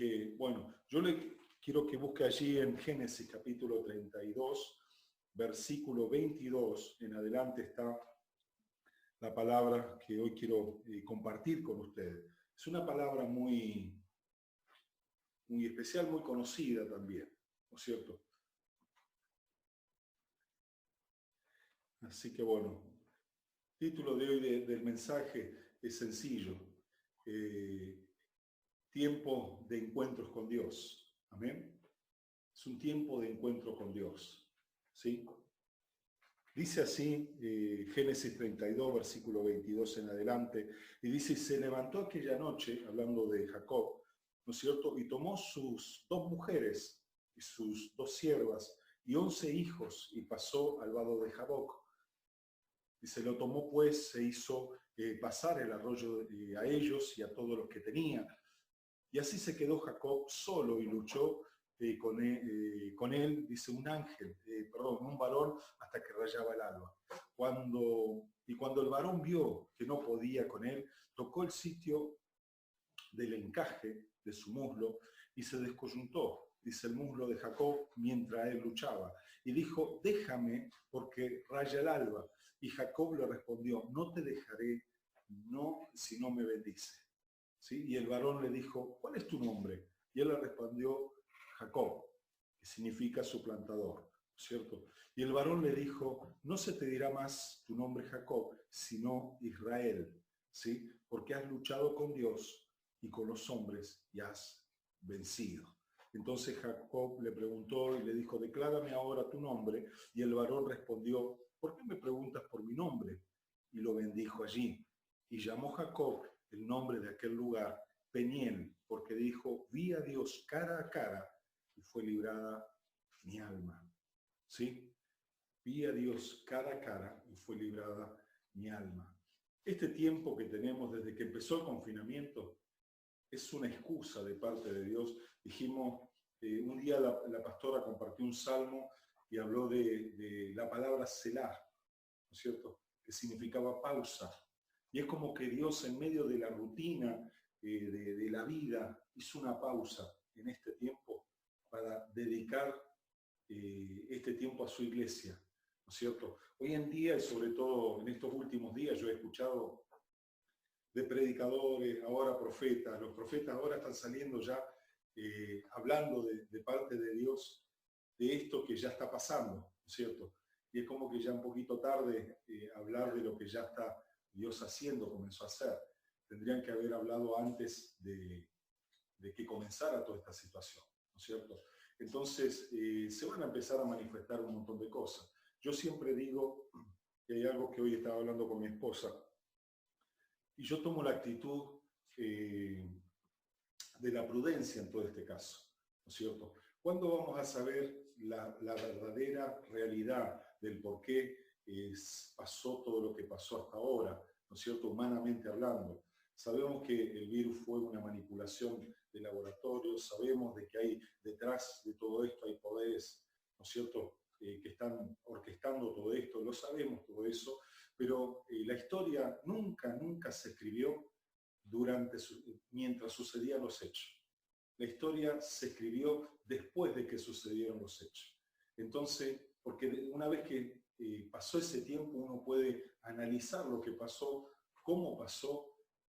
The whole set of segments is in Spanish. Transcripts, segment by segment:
que, bueno, yo le quiero que busque allí en Génesis capítulo 32, versículo 22, en adelante está la palabra que hoy quiero compartir con ustedes. Es una palabra muy, muy especial, muy conocida también, ¿no es cierto? Así que bueno, el título de hoy del mensaje es sencillo. Tiempo de encuentros con Dios. Amén. Es un tiempo de encuentro con Dios. ¿Sí? Dice así, Génesis 32, versículo 22 en adelante, y dice, se levantó aquella noche, hablando de Jacob, ¿no es cierto? Y tomó sus 2 mujeres y sus 2 siervas y 11 hijos y pasó al vado de Jaboc. Y se lo tomó pues, se hizo pasar el arroyo a ellos y a todos los que tenía. Y así se quedó Jacob solo y luchó con él, dice un ángel, un varón, hasta que rayaba el alba. Cuando el varón vio que no podía con él, tocó el sitio del encaje de su muslo y se descoyuntó, dice el muslo de Jacob, mientras él luchaba. Y dijo, déjame porque raya el alba. Y Jacob le respondió, no te dejaré, no, si no me bendice. ¿Sí? Y el varón le dijo, ¿cuál es tu nombre? Y él le respondió, Jacob, que significa suplantador, ¿cierto? Y el varón le dijo, no se te dirá más tu nombre Jacob, sino Israel, ¿sí? Porque has luchado con Dios y con los hombres y has vencido. Entonces Jacob le preguntó y le dijo, declárame ahora tu nombre. Y el varón respondió, ¿por qué me preguntas por mi nombre? Y lo bendijo allí. Y llamó Jacob el nombre de aquel lugar Peniel, porque dijo, vi a Dios cara a cara y fue librada mi alma. ¿Sí? Vi a Dios cara a cara y fue librada mi alma. Este tiempo que tenemos desde que empezó el confinamiento es una excusa de parte de Dios. Dijimos, un día la pastora compartió un salmo y habló de la palabra selah, ¿no es cierto?, que significaba pausa. Y es como que Dios en medio de la rutina de la vida hizo una pausa en este tiempo para dedicar este tiempo a su iglesia, ¿no es cierto? Hoy en día, y sobre todo en estos últimos días, yo he escuchado de predicadores, ahora profetas. Los profetas ahora están saliendo ya hablando de parte de Dios de esto que ya está pasando, ¿no es cierto? Y es como que ya un poquito tarde hablar de lo que ya está Dios haciendo, comenzó a hacer. Tendrían que haber hablado antes de que comenzara toda esta situación, ¿no es cierto? Entonces, se van a empezar a manifestar un montón de cosas. Yo siempre digo que hay algo que hoy estaba hablando con mi esposa, y yo tomo la actitud de la prudencia en todo este caso, ¿no es cierto? ¿Cuándo vamos a saber la verdadera realidad del por qué pasó todo lo que pasó hasta ahora, ¿no es cierto?, humanamente hablando? Sabemos que el virus fue una manipulación de laboratorio, sabemos de que hay detrás de todo esto hay poderes, ¿no es cierto?, que están orquestando todo esto, lo sabemos todo eso, pero la historia nunca se escribió mientras sucedían los hechos. La historia se escribió después de que sucedieron los hechos. Entonces, porque una vez que pasó ese tiempo, uno puede analizar lo que pasó, cómo pasó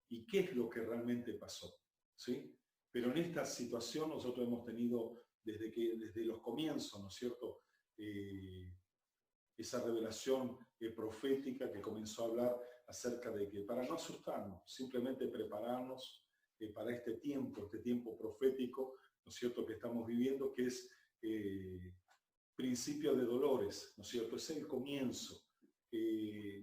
y qué es lo que realmente pasó, ¿sí? Pero en esta situación nosotros hemos tenido desde los comienzos, ¿no es cierto?, esa revelación profética que comenzó a hablar acerca de que para no asustarnos, simplemente prepararnos para este tiempo profético, ¿no es cierto?, que estamos viviendo, que es principio de dolores, ¿no es cierto?, es el comienzo.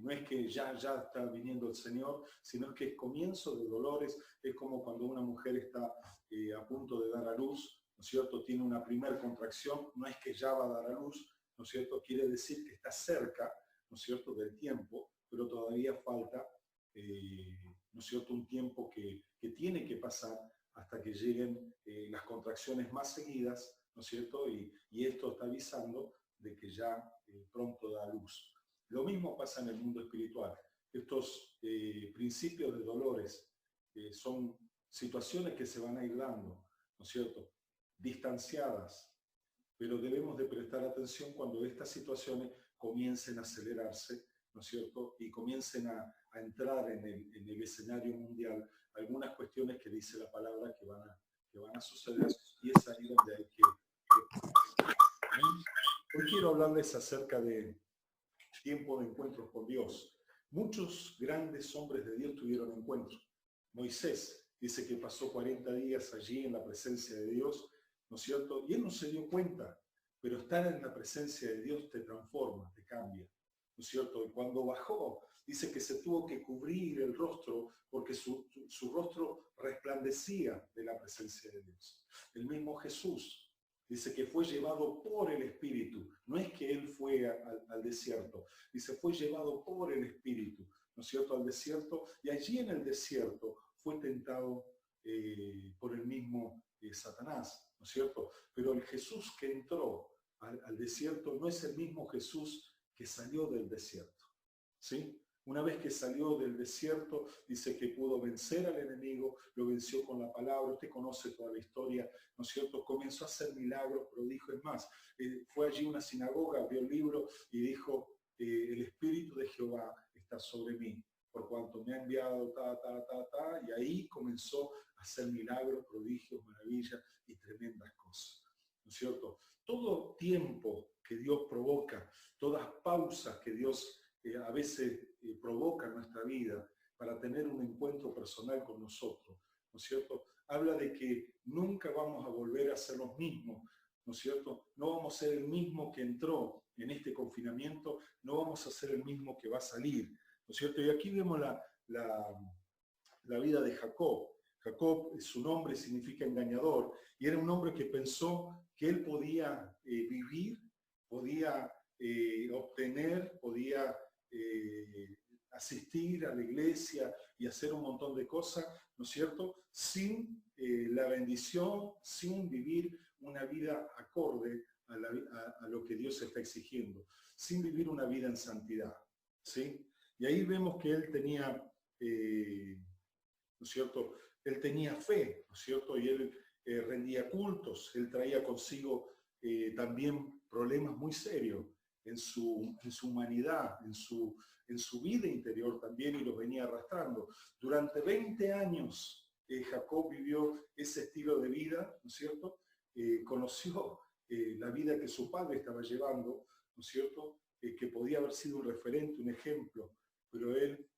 No es que ya está viniendo el Señor, sino que es comienzo de dolores. Es como cuando una mujer está a punto de dar a luz, ¿no es cierto?, tiene una primera contracción, no es que ya va a dar a luz, ¿no es cierto?, quiere decir que está cerca, ¿no es cierto?, del tiempo, pero todavía falta, ¿no es cierto?, un tiempo que tiene que pasar hasta que lleguen las contracciones más seguidas, ¿no es cierto?, y esto está avisando de que ya pronto da luz. Lo mismo pasa en el mundo espiritual. Estos principios de dolores son situaciones que se van a ir dando, ¿no es cierto?, distanciadas, pero debemos de prestar atención cuando estas situaciones comiencen a acelerarse, ¿no es cierto?, y comiencen a entrar en el escenario mundial algunas cuestiones que dice la palabra que van a suceder, y es ahí donde hay que... Hoy quiero hablarles acerca de tiempo de encuentros con Dios. Muchos grandes hombres de Dios tuvieron encuentros. Moisés dice que pasó 40 días allí en la presencia de Dios, ¿no es cierto? Y él no se dio cuenta, pero estar en la presencia de Dios te transforma, te cambia, ¿no es cierto? Y cuando bajó, dice que se tuvo que cubrir el rostro porque su rostro resplandecía de la presencia de Dios. El mismo Jesús dice que fue llevado por el Espíritu. No es que él fue al desierto. Dice, fue llevado por el Espíritu, ¿no es cierto?, al desierto. Y allí en el desierto fue tentado por el mismo Satanás, ¿no es cierto? Pero el Jesús que entró al desierto no es el mismo Jesús que salió del desierto, ¿sí? Una vez que salió del desierto, dice que pudo vencer al enemigo, lo venció con la palabra. Usted conoce toda la historia, ¿no es cierto? Comenzó a hacer milagros, prodigios. Es más, fue allí una sinagoga, abrió el libro y dijo, el Espíritu de Jehová está sobre mí, por cuanto me ha enviado, y ahí comenzó a hacer milagros, prodigios, maravillas y tremendas cosas, ¿no es cierto? Todo tiempo que Dios provoca, todas pausas que Dios a veces provoca en nuestra vida para tener un encuentro personal con nosotros, ¿no es cierto?, habla de que nunca vamos a volver a ser los mismos, ¿no es cierto? No vamos a ser el mismo que entró en este confinamiento, no vamos a ser el mismo que va a salir, ¿no es cierto? Y aquí vemos la vida de Jacob. Jacob, su nombre significa engañador, y era un hombre que pensó que él podía vivir, podía obtener, podía asistir a la iglesia y hacer un montón de cosas, ¿no es cierto?, sin la bendición, sin vivir una vida acorde a lo que Dios está exigiendo, sin vivir una vida en santidad, ¿sí? Y ahí vemos que él tenía, ¿no es cierto?, él tenía fe, ¿no es cierto?, y él rendía cultos, él traía consigo también problemas muy serios en su humanidad, en su vida interior también, y los venía arrastrando. Durante 20 años Jacob vivió ese estilo de vida, ¿no es cierto? Conoció la vida que su padre estaba llevando, ¿no es cierto?, que podía haber sido un referente, un ejemplo, pero él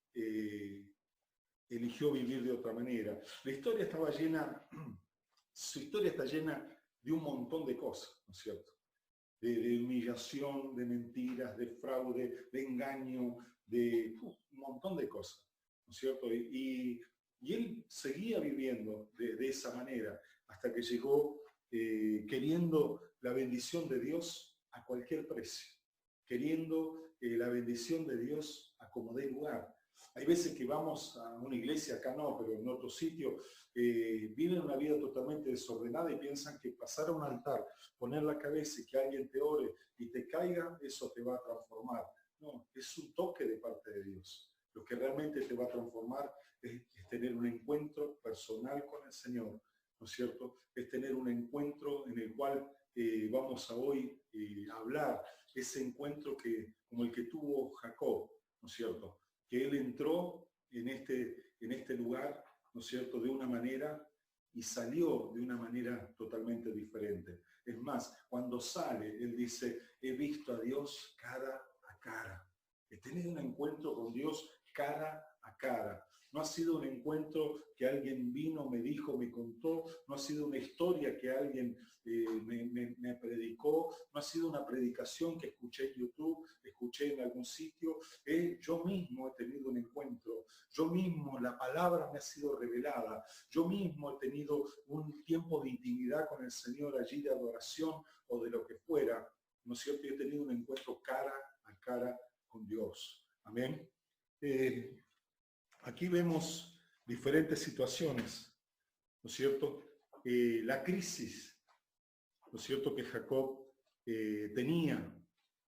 eligió vivir de otra manera. La historia estaba llena, su historia está llena de un montón de cosas, ¿no es cierto?, de humillación, de mentiras, de fraude, de engaño, de un montón de cosas, ¿no es cierto? Y él seguía viviendo de esa manera hasta que llegó queriendo la bendición de Dios a cualquier precio, queriendo la bendición de Dios a como dé lugar. Hay veces que vamos a una iglesia, acá no, pero en otro sitio, viven una vida totalmente desordenada y piensan que pasar a un altar, poner la cabeza y que alguien te ore y te caiga, eso te va a transformar. No, es un toque de parte de Dios. Lo que realmente te va a transformar es tener un encuentro personal con el Señor, ¿no es cierto? Es tener un encuentro en el cual vamos a hoy hablar, ese encuentro como el que tuvo Jacob, ¿no es cierto?, que él entró en este lugar, ¿no es cierto?, de una manera y salió de una manera totalmente diferente. Es más, cuando sale, él dice, he visto a Dios cara a cara. He tenido un encuentro con Dios cara a cara. No ha sido un encuentro que alguien vino, me dijo, me contó, no ha sido una historia que alguien me predicó, no ha sido una predicación que escuché en YouTube, escuché en algún sitio. Yo mismo he tenido un encuentro, yo mismo, la palabra me ha sido revelada, yo mismo he tenido un tiempo de intimidad con el Señor allí, de adoración o de lo que fuera, ¿no es cierto? Yo he tenido un encuentro cara a cara con Dios. Amén. Aquí vemos diferentes situaciones, ¿no es cierto? La crisis, ¿no es cierto?, que Jacob tenía.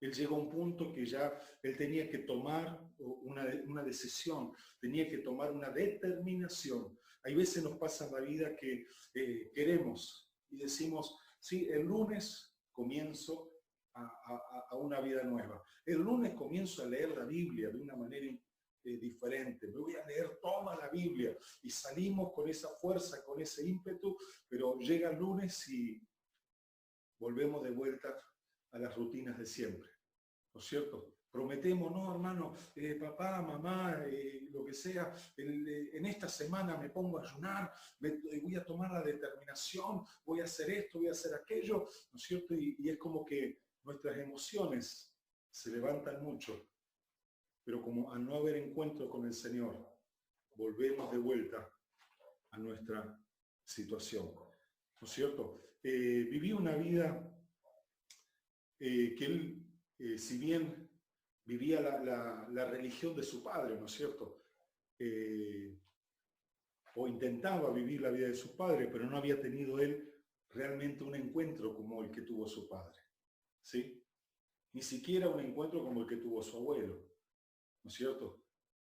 Él llegó a un punto que ya él tenía que tomar una decisión, tenía que tomar una determinación. Hay veces nos pasa en la vida que queremos y decimos, sí, el lunes comienzo a una vida nueva. El lunes comienzo a leer la Biblia de una manera diferente. Me voy a leer toda la Biblia y salimos con esa fuerza, con ese ímpetu, pero llega el lunes y volvemos de vuelta a las rutinas de siempre, ¿no es cierto? Prometemos, no, hermano, papá, mamá, lo que sea, en esta semana me pongo a ayunar, voy a tomar la determinación, voy a hacer esto, voy a hacer aquello, ¿no es cierto? Y es como que nuestras emociones se levantan mucho, pero como al no haber encuentro con el Señor, volvemos de vuelta a nuestra situación, ¿no es cierto? Viví una vida que él, si bien vivía la religión de su padre, ¿no es cierto? O intentaba vivir la vida de su padre, pero no había tenido él realmente un encuentro como el que tuvo su padre, ¿sí? Ni siquiera un encuentro como el que tuvo su abuelo, ¿no es cierto?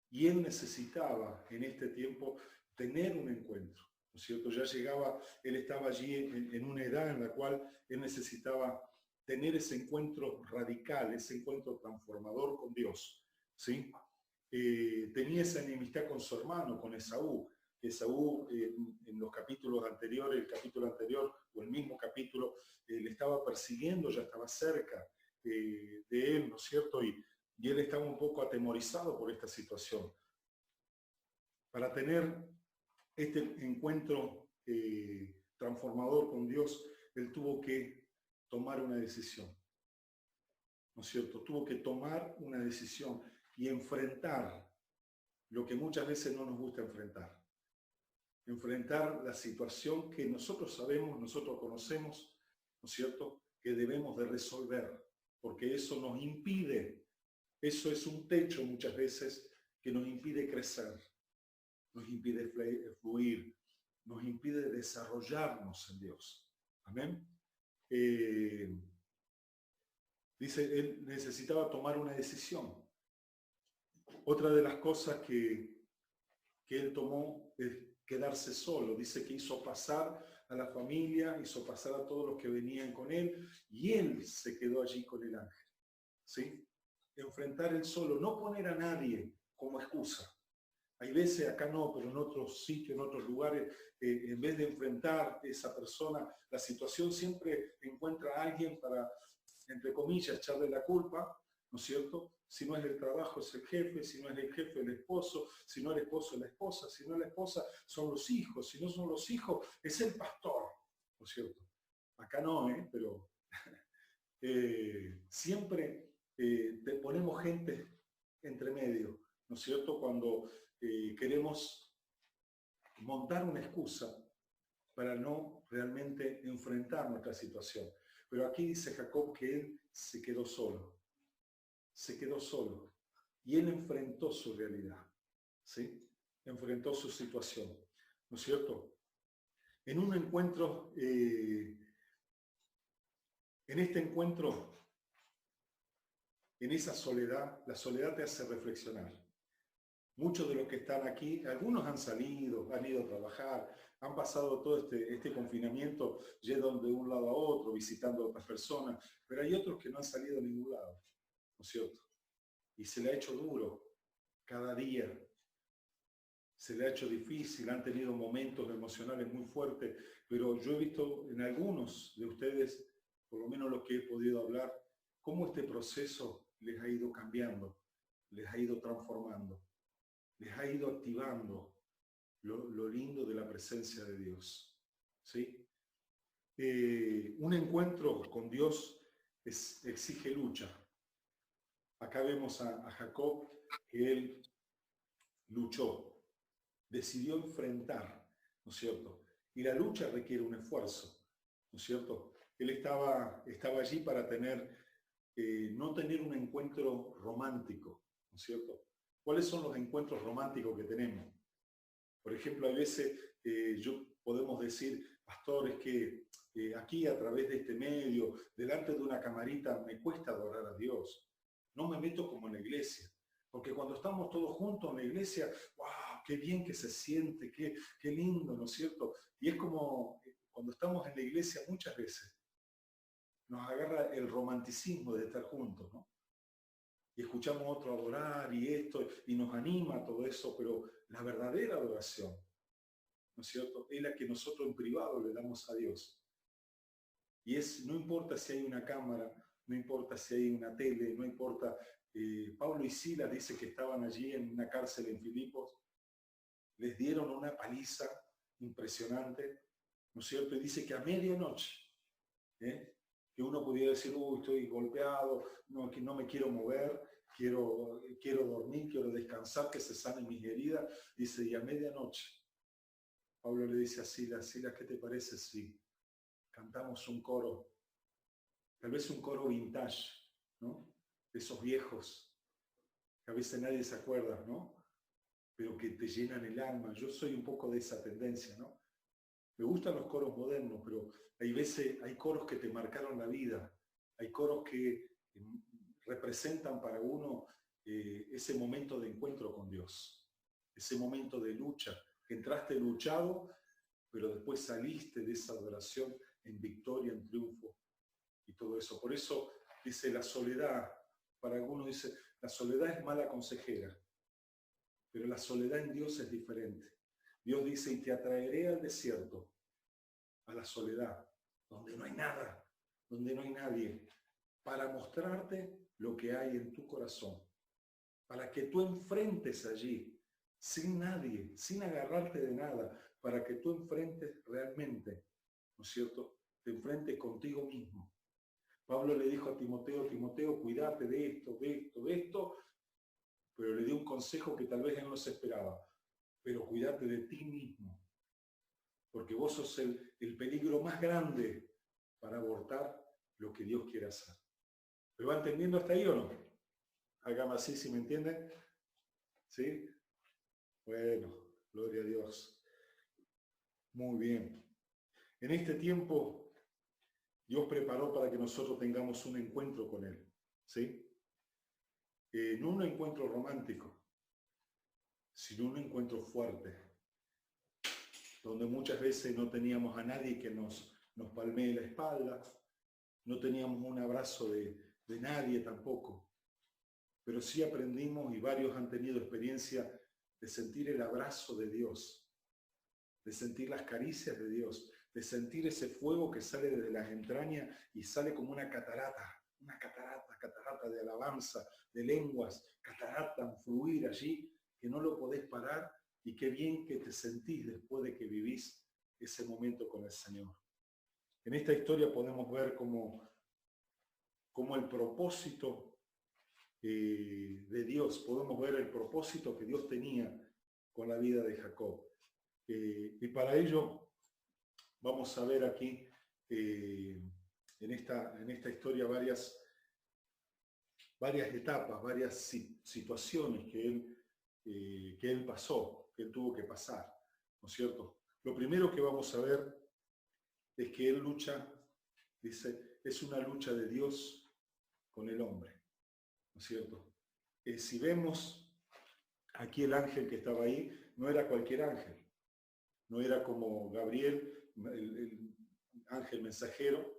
Y él necesitaba en este tiempo tener un encuentro, ¿no es cierto? Ya llegaba, él estaba allí en una edad en la cual él necesitaba tener ese encuentro radical, ese encuentro transformador con Dios, ¿sí? Tenía esa enemistad con su hermano, con Esaú, que Esaú en los capítulos anteriores, el capítulo anterior o el mismo capítulo, le estaba persiguiendo, ya estaba cerca de él, ¿no es cierto? Y él estaba un poco atemorizado por esta situación. Para tener este encuentro transformador con Dios, él tuvo que tomar una decisión, ¿no es cierto? Tuvo que tomar una decisión y enfrentar lo que muchas veces no nos gusta enfrentar. Enfrentar la situación que nosotros sabemos, nosotros conocemos, ¿no es cierto?, que debemos de resolver, porque eso nos impide, eso es un techo muchas veces que nos impide crecer, nos impide fluir, nos impide desarrollarnos en Dios. Amén. Dice, él necesitaba tomar una decisión. Otra de las cosas que él tomó es quedarse solo. Dice que hizo pasar a la familia, hizo pasar a todos los que venían con él, y él se quedó allí con el ángel. ¿Sí? Enfrentar él solo, no poner a nadie como excusa. Hay veces, acá no, pero en otros sitios, en otros lugares, en vez de enfrentar a esa persona, la situación siempre encuentra a alguien para, entre comillas, echarle la culpa, ¿no es cierto? Si no es el trabajo, es el jefe, si no es el jefe, el esposo, si no el esposo, la esposa, si no es la esposa, son los hijos, si no son los hijos, es el pastor, ¿no es cierto? Acá no, pero siempre te ponemos gente entre medio, ¿no es cierto? Cuando queremos montar una excusa para no realmente enfrentar nuestra situación. Pero aquí dice Jacob que él se quedó solo. Se quedó solo. Y él enfrentó su realidad. ¿Sí? Enfrentó su situación. ¿No es cierto? En un encuentro, en este encuentro, en esa soledad, la soledad te hace reflexionar. Muchos de los que están aquí, algunos han salido, han ido a trabajar, han pasado todo este confinamiento yendo de un lado a otro, visitando a otras personas, pero hay otros que no han salido a ningún lado, ¿no es cierto? Y se le ha hecho duro cada día, se le ha hecho difícil, han tenido momentos emocionales muy fuertes, pero yo he visto en algunos de ustedes, por lo menos los que he podido hablar, cómo este proceso les ha ido cambiando, les ha ido transformando, les ha ido activando lo lindo de la presencia de Dios. ¿Sí? Un encuentro con Dios exige lucha. Acá vemos a Jacob que él luchó, decidió enfrentar, ¿no es cierto? Y la lucha requiere un esfuerzo, ¿no es cierto? Él estaba allí para no tener un encuentro romántico, ¿no es cierto? ¿Cuáles son los encuentros románticos que tenemos? Por ejemplo, a veces podemos decir, pastor, es que aquí a través de este medio, delante de una camarita, me cuesta adorar a Dios. No me meto como en la iglesia. Porque cuando estamos todos juntos en la iglesia, ¡wow! ¡Qué bien que se siente! ¡Qué lindo! ¿No es cierto? Y es como cuando estamos en la iglesia muchas veces nos agarra el romanticismo de estar juntos, ¿no? Y escuchamos a otro adorar y esto, y nos anima todo eso, pero la verdadera adoración, ¿no es cierto?, es la que nosotros en privado le damos a Dios. Y no importa si hay una cámara, no importa si hay una tele, no importa. Pablo y Silas dice que estaban allí en una cárcel en Filipos, les dieron una paliza impresionante, ¿no es cierto? Y dice que a medianoche, que uno pudiera decir, uy, estoy golpeado, no, que no me quiero mover, quiero dormir, quiero descansar, que se sanen mis heridas. Dice, y a medianoche, Pablo le dice a Silas, Silas, ¿qué te parece si cantamos un coro? Tal vez un coro vintage, ¿no? De esos viejos, que a veces nadie se acuerda, ¿no? Pero que te llenan el alma. Yo soy un poco de esa tendencia, ¿no? Me gustan los coros modernos, pero hay coros que te marcaron la vida, hay coros que representan para uno ese momento de encuentro con Dios, ese momento de lucha, que entraste luchado, pero después saliste de esa adoración en victoria, en triunfo y todo eso. Por eso dice la soledad, para algunos dice, la soledad es mala consejera, pero la soledad en Dios es diferente. Dios dice, y te atraeré al desierto, a la soledad, donde no hay nada, donde no hay nadie, para mostrarte lo que hay en tu corazón, para que tú enfrentes allí, sin nadie, sin agarrarte de nada, para que tú enfrentes realmente, ¿no es cierto?, te enfrentes contigo mismo. Pablo le dijo a Timoteo, Timoteo, cuídate de esto, de esto, de esto, pero le dio un consejo que tal vez él no se esperaba, pero cuídate de ti mismo, porque vos sos el peligro más grande para abortar lo que Dios quiere hacer. ¿Me va entendiendo hasta ahí o no? Hágame así, si me entienden. ¿Sí? Bueno, gloria a Dios. Muy bien. En este tiempo, Dios preparó para que nosotros tengamos un encuentro con Él. ¿Sí? No un encuentro romántico, sino un encuentro fuerte, donde muchas veces no teníamos a nadie que nos palmee la espalda, no teníamos un abrazo de nadie tampoco, pero sí aprendimos, y varios han tenido experiencia, de sentir el abrazo de Dios, de sentir las caricias de Dios, de sentir ese fuego que sale desde las entrañas y sale como una catarata de alabanza, de lenguas, catarata en fluir allí, que no lo podés parar, y qué bien que te sentís después de que vivís ese momento con el Señor. En esta historia podemos ver cómo el propósito de Dios, podemos ver el propósito que Dios tenía con la vida de Jacob. Y para ello vamos a ver aquí en esta historia varias etapas, varias situaciones que él pasó, que él tuvo que pasar, ¿no es cierto? Lo primero que vamos a ver es que él lucha, dice, es una lucha de Dios con el hombre, ¿no es cierto? Si vemos aquí el ángel que estaba ahí, no era cualquier ángel, no era como Gabriel, el ángel mensajero,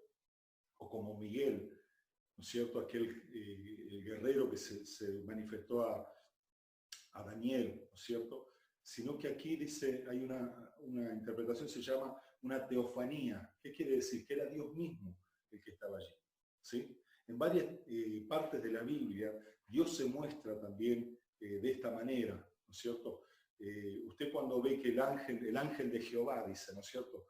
o como Miguel, ¿no es cierto?, aquel el guerrero que se manifestó a Daniel, ¿no es cierto?, sino que aquí dice, hay una interpretación, se llama una teofanía. ¿Qué quiere decir? Que era Dios mismo el que estaba allí, ¿sí? En varias partes de la Biblia, Dios se muestra también de esta manera, ¿no es cierto? Usted cuando ve que el ángel de Jehová, dice, ¿no es cierto?,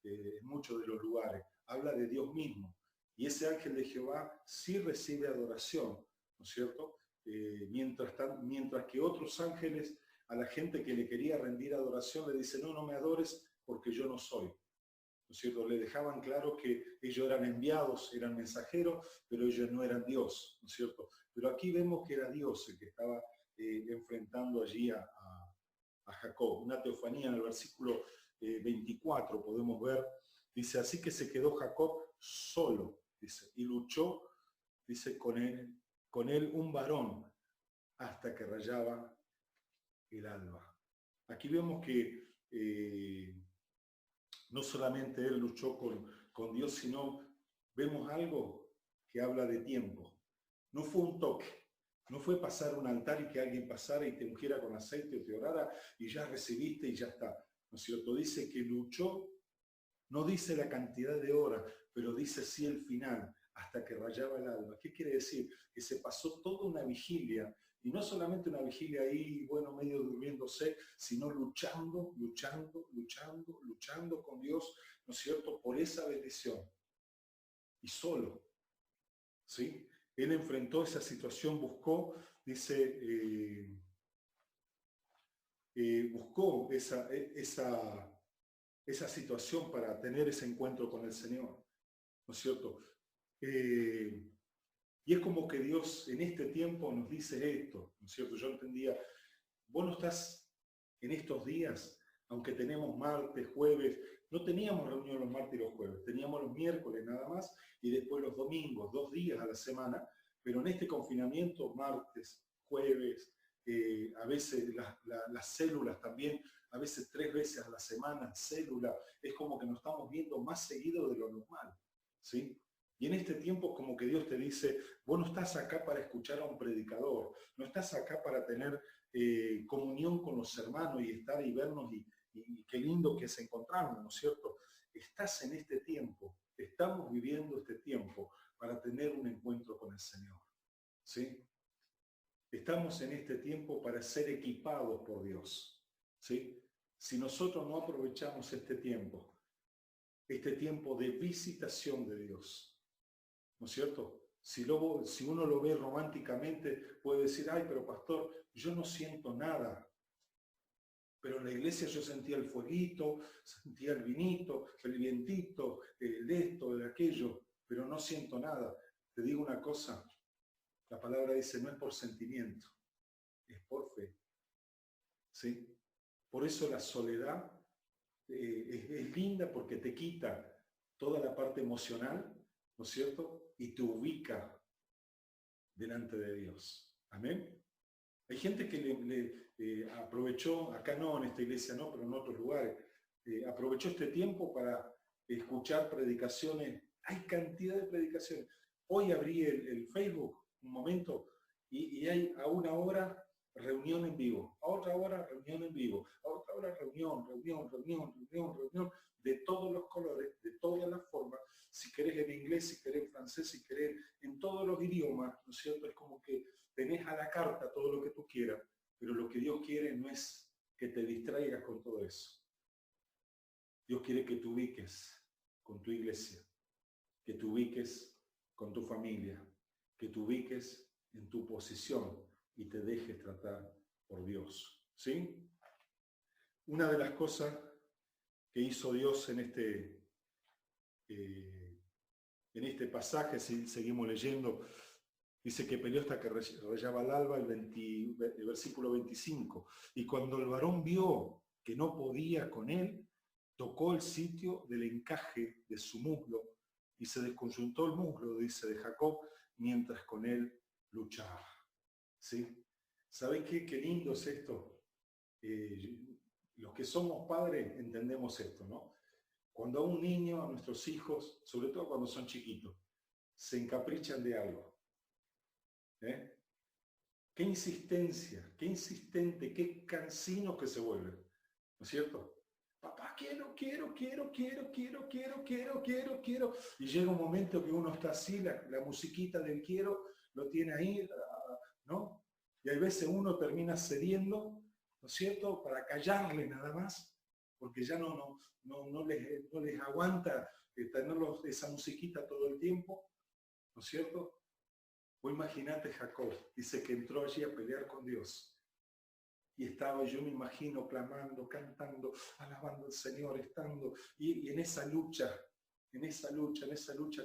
en muchos de los lugares, habla de Dios mismo. Y ese ángel de Jehová sí recibe adoración, ¿no es cierto? Mientras que otros ángeles, a la gente que le quería rendir adoración, le dicen, no me adores porque yo no soy. ¿No es cierto? Le dejaban claro que ellos eran enviados, eran mensajeros, pero ellos no eran Dios, ¿no es cierto? Pero aquí vemos que era Dios el que estaba enfrentando allí a Jacob. Una teofanía en el versículo 24 podemos ver, dice, así que se quedó Jacob solo, dice, y luchó, dice, con él un varón, hasta que rayaba el alba. Aquí vemos que no solamente él luchó con Dios, sino vemos algo que habla de tiempo. No fue un toque, no fue pasar un altar y que alguien pasara y te ungiera con aceite o te orara y ya recibiste y ya está. ¿No es cierto? Dice que luchó, no dice la cantidad de horas, pero dice sí el final, hasta que rayaba el alba. ¿Qué quiere decir? Que se pasó toda una vigilia, y no solamente una vigilia ahí, bueno, medio durmiéndose, sino luchando con Dios, ¿no es cierto?, por esa bendición. Y solo, ¿sí? Él enfrentó esa situación, buscó, dice, buscó esa situación para tener ese encuentro con el Señor, ¿no es cierto? Y es como que Dios en este tiempo nos dice esto, ¿no es cierto? Yo entendía, vos no estás en estos días, aunque tenemos martes, jueves, no teníamos reunión los martes y los jueves, teníamos los miércoles nada más y después los domingos, 2 días a la semana, pero en este confinamiento, martes, jueves, a veces las células también, a veces 3 veces a la semana, célula, es como que nos estamos viendo más seguido de lo normal, ¿sí? Y en este tiempo como que Dios te dice, vos no estás acá para escuchar a un predicador, no estás acá para tener comunión con los hermanos y estar y vernos y qué lindo que es encontrarnos, ¿no es cierto? Estás en este tiempo, estamos viviendo este tiempo para tener un encuentro con el Señor, ¿sí? Estamos en este tiempo para ser equipados por Dios, ¿sí? Si nosotros no aprovechamos este tiempo de visitación de Dios, ¿no es cierto? Si uno lo ve románticamente, puede decir, ay, pero pastor, yo no siento nada. Pero en la iglesia yo sentía el fueguito, sentía el vinito, el vientito, el esto, el aquello, pero no siento nada. Te digo una cosa, la palabra dice, no es por sentimiento, es por fe. ¿Sí? Por eso la soledad es linda porque te quita toda la parte emocional, ¿no es cierto? Y te ubica delante de Dios. Amén. Hay gente que aprovechó, acá no, en esta iglesia no, pero en otros lugares, aprovechó este tiempo para escuchar predicaciones. Hay cantidad de predicaciones. Hoy abrí el Facebook un momento y hay a una hora reunión en vivo, a otra hora reunión en vivo, a otra hora reunión, de todos los colores, de todas las formas. Si querés en inglés, si querés en francés, si querés en todos los idiomas, ¿no es cierto? Es como que tenés a la carta todo lo que tú quieras, pero lo que Dios quiere no es que te distraigas con todo eso. Dios quiere que te ubiques con tu iglesia, que te ubiques con tu familia, que te ubiques en tu posición y te dejes tratar por Dios. ¿Sí? Una de las cosas que hizo Dios en este pasaje, si seguimos leyendo, dice que peleó hasta que rayaba el alba, el versículo 25. Y cuando el varón vio que no podía con él, tocó el sitio del encaje de su muslo y se desconjuntó el muslo, dice, de Jacob, mientras con él luchaba. ¿Sí? ¿Saben qué lindo es esto? Los que somos padres entendemos esto, ¿no? Cuando a un niño, a nuestros hijos, sobre todo cuando son chiquitos, se encaprichan de algo, ¿eh? Qué insistencia, qué insistente, qué cansino que se vuelven, ¿no es cierto? Papá, quiero. Y llega un momento que uno está así, la musiquita del quiero lo tiene ahí, ¿no? Y hay veces uno termina cediendo, ¿no es cierto?, para callarle nada más, porque ya no les aguanta tener esa musiquita todo el tiempo, ¿no es cierto? O imagínate Jacob, dice que entró allí a pelear con Dios. Y estaba, yo me imagino, clamando, cantando, alabando al Señor, estando, y en esa lucha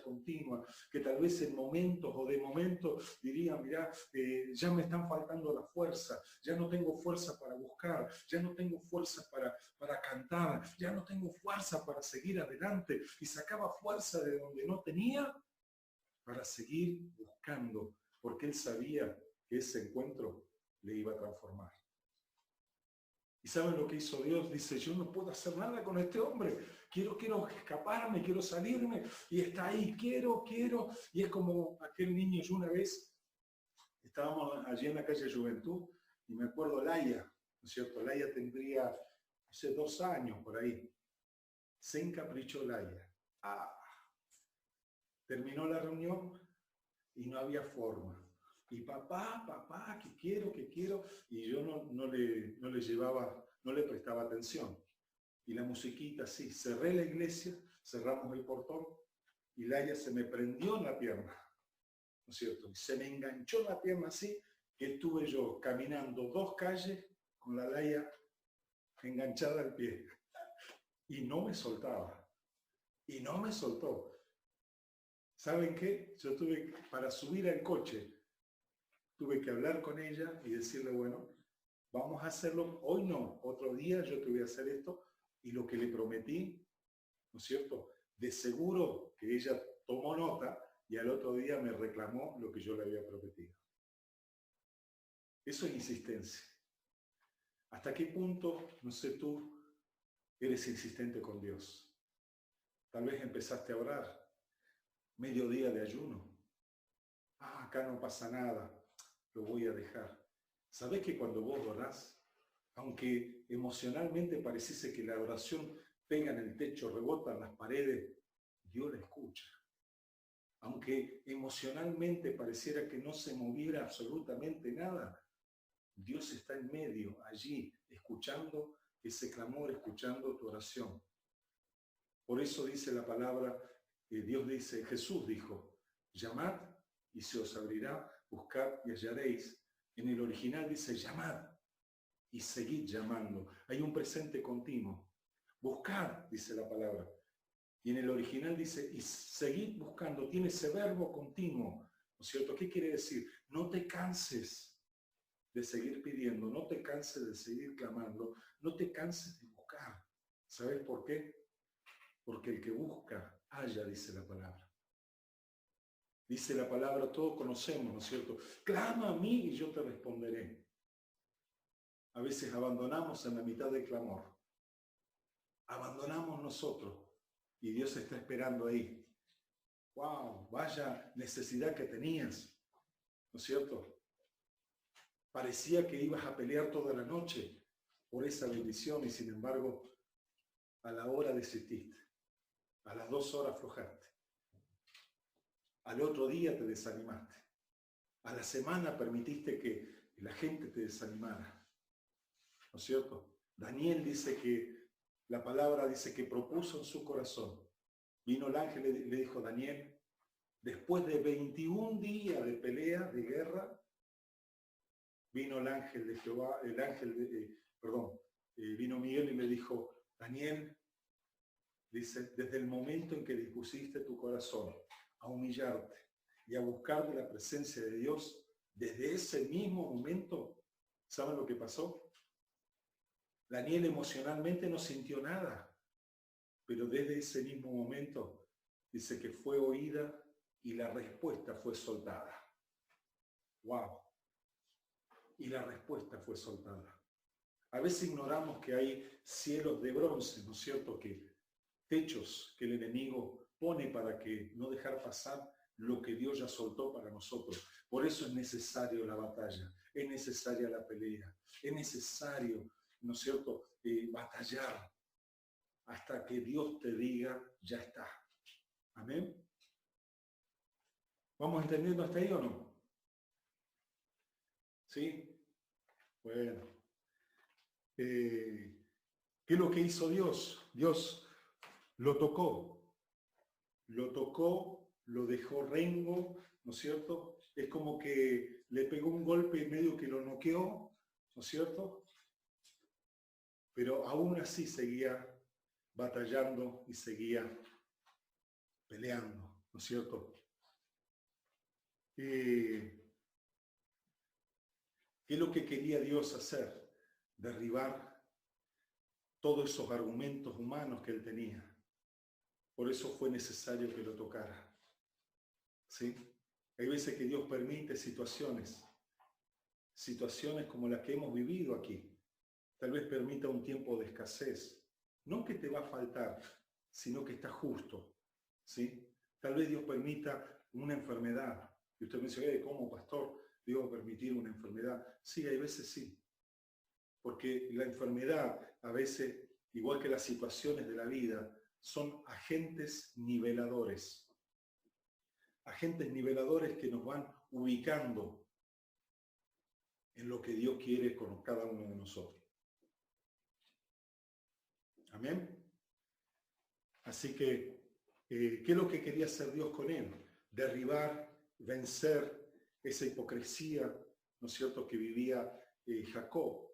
continua, que tal vez en momentos o de momentos diría, mirá, ya me están faltando la fuerza, ya no tengo fuerza para buscar, ya no tengo fuerza para cantar, ya no tengo fuerza para seguir adelante, y sacaba fuerza de donde no tenía para seguir buscando, porque él sabía que ese encuentro le iba a transformar. ¿Y saben lo que hizo Dios? Dice, yo no puedo hacer nada con este hombre. Quiero escaparme, quiero salirme. Y está ahí, quiero. Y es como aquel niño, yo una vez, estábamos allí en la calle Juventud, y me acuerdo Laia, ¿no es cierto? Laia tendría, no sé, 2 años por ahí. Se encaprichó Laia. Terminó la reunión y no había forma. Y papá, que quiero. Y yo no le llevaba, no le prestaba atención. Y la musiquita así, cerré la iglesia, cerramos el portón, y Laia se me prendió en la pierna, ¿no es cierto? Y se me enganchó en la pierna así, que estuve yo caminando 2 calles con la Laia enganchada al pie. Y no me soltaba. Y no me soltó. ¿Saben qué? Yo tuve, para subir al coche, tuve que hablar con ella y decirle, bueno, vamos a hacerlo, hoy no, otro día yo te voy a hacer esto, y lo que le prometí, ¿no es cierto? De seguro que ella tomó nota y al otro día me reclamó lo que yo le había prometido. Eso es insistencia. ¿Hasta qué punto, no sé tú, eres insistente con Dios? Tal vez empezaste a orar, mediodía de ayuno. Acá no pasa nada, lo voy a dejar. ¿Sabés que cuando vos orás, aunque emocionalmente pareciese que la oración pega en el techo, rebota en las paredes, Dios la escucha? Aunque emocionalmente pareciera que no se moviera absolutamente nada, Dios está en medio, allí, escuchando ese clamor, escuchando tu oración. Por eso dice la palabra, Dios dice, Jesús dijo, llamad y se os abrirá, buscad y hallaréis. En el original dice, llamad y seguid llamando. Hay un presente continuo. Buscad, dice la palabra. Y en el original dice, y seguid buscando. Tiene ese verbo continuo, ¿no es cierto? ¿Qué quiere decir? No te canses de seguir pidiendo, no te canses de seguir clamando, no te canses de buscar. ¿Sabes por qué? Porque el que busca, halla, dice la palabra. Dice la palabra, todos conocemos, ¿no es cierto? Clama a mí y yo te responderé. A veces abandonamos en la mitad del clamor. Abandonamos nosotros y Dios está esperando ahí. ¡Wow! Vaya necesidad que tenías, ¿no es cierto? Parecía que ibas a pelear toda la noche por esa bendición y sin embargo a la hora desististe. A las 2 horas aflojaste. Al otro día te desanimaste. A la semana permitiste que la gente te desanimara. ¿No es cierto? Daniel dice que, la palabra dice que propuso en su corazón. Vino el ángel y le dijo, Daniel, después de 21 días de pelea, de guerra, vino el ángel de Jehová, vino Miguel y le dijo, Daniel, dice, desde el momento en que dispusiste tu corazón a humillarte y a buscar de la presencia de Dios, desde ese mismo momento, ¿saben lo que pasó? Daniel emocionalmente no sintió nada, pero desde ese mismo momento dice que fue oída y la respuesta fue soltada. ¡Wow! Y la respuesta fue soltada. A veces ignoramos que hay cielos de bronce, ¿no es cierto? Que techos que el enemigo pone para que no dejar pasar lo que Dios ya soltó para nosotros. Por eso es necesario la batalla, es necesaria la pelea, es necesario, ¿no es cierto?, batallar hasta que Dios te diga, ya está. Amén. ¿Vamos entendiendo hasta ahí o no? ¿Sí? Bueno. ¿Qué es lo que hizo Dios? Dios lo tocó, lo dejó rengo, ¿no es cierto? Es como que le pegó un golpe en medio que lo noqueó, ¿no es cierto? Pero aún así seguía batallando y seguía peleando, ¿no es cierto? ¿Qué es lo que quería Dios hacer? Derribar todos esos argumentos humanos que él tenía. Por eso fue necesario que lo tocara. ¿Sí? Hay veces que Dios permite situaciones como las que hemos vivido aquí, tal vez permita un tiempo de escasez. No que te va a faltar, sino que está justo, ¿sí? Tal vez Dios permita una enfermedad. Y usted me dice, ¿cómo, pastor? ¿Dios va a permitir una enfermedad? Sí, hay veces sí. Porque la enfermedad, a veces, igual que las situaciones de la vida, son agentes niveladores. Agentes niveladores que nos van ubicando en lo que Dios quiere con cada uno de nosotros. Amén. Así que, ¿qué es lo que quería hacer Dios con él? Derribar, vencer esa hipocresía, ¿no es cierto?, que vivía Jacob,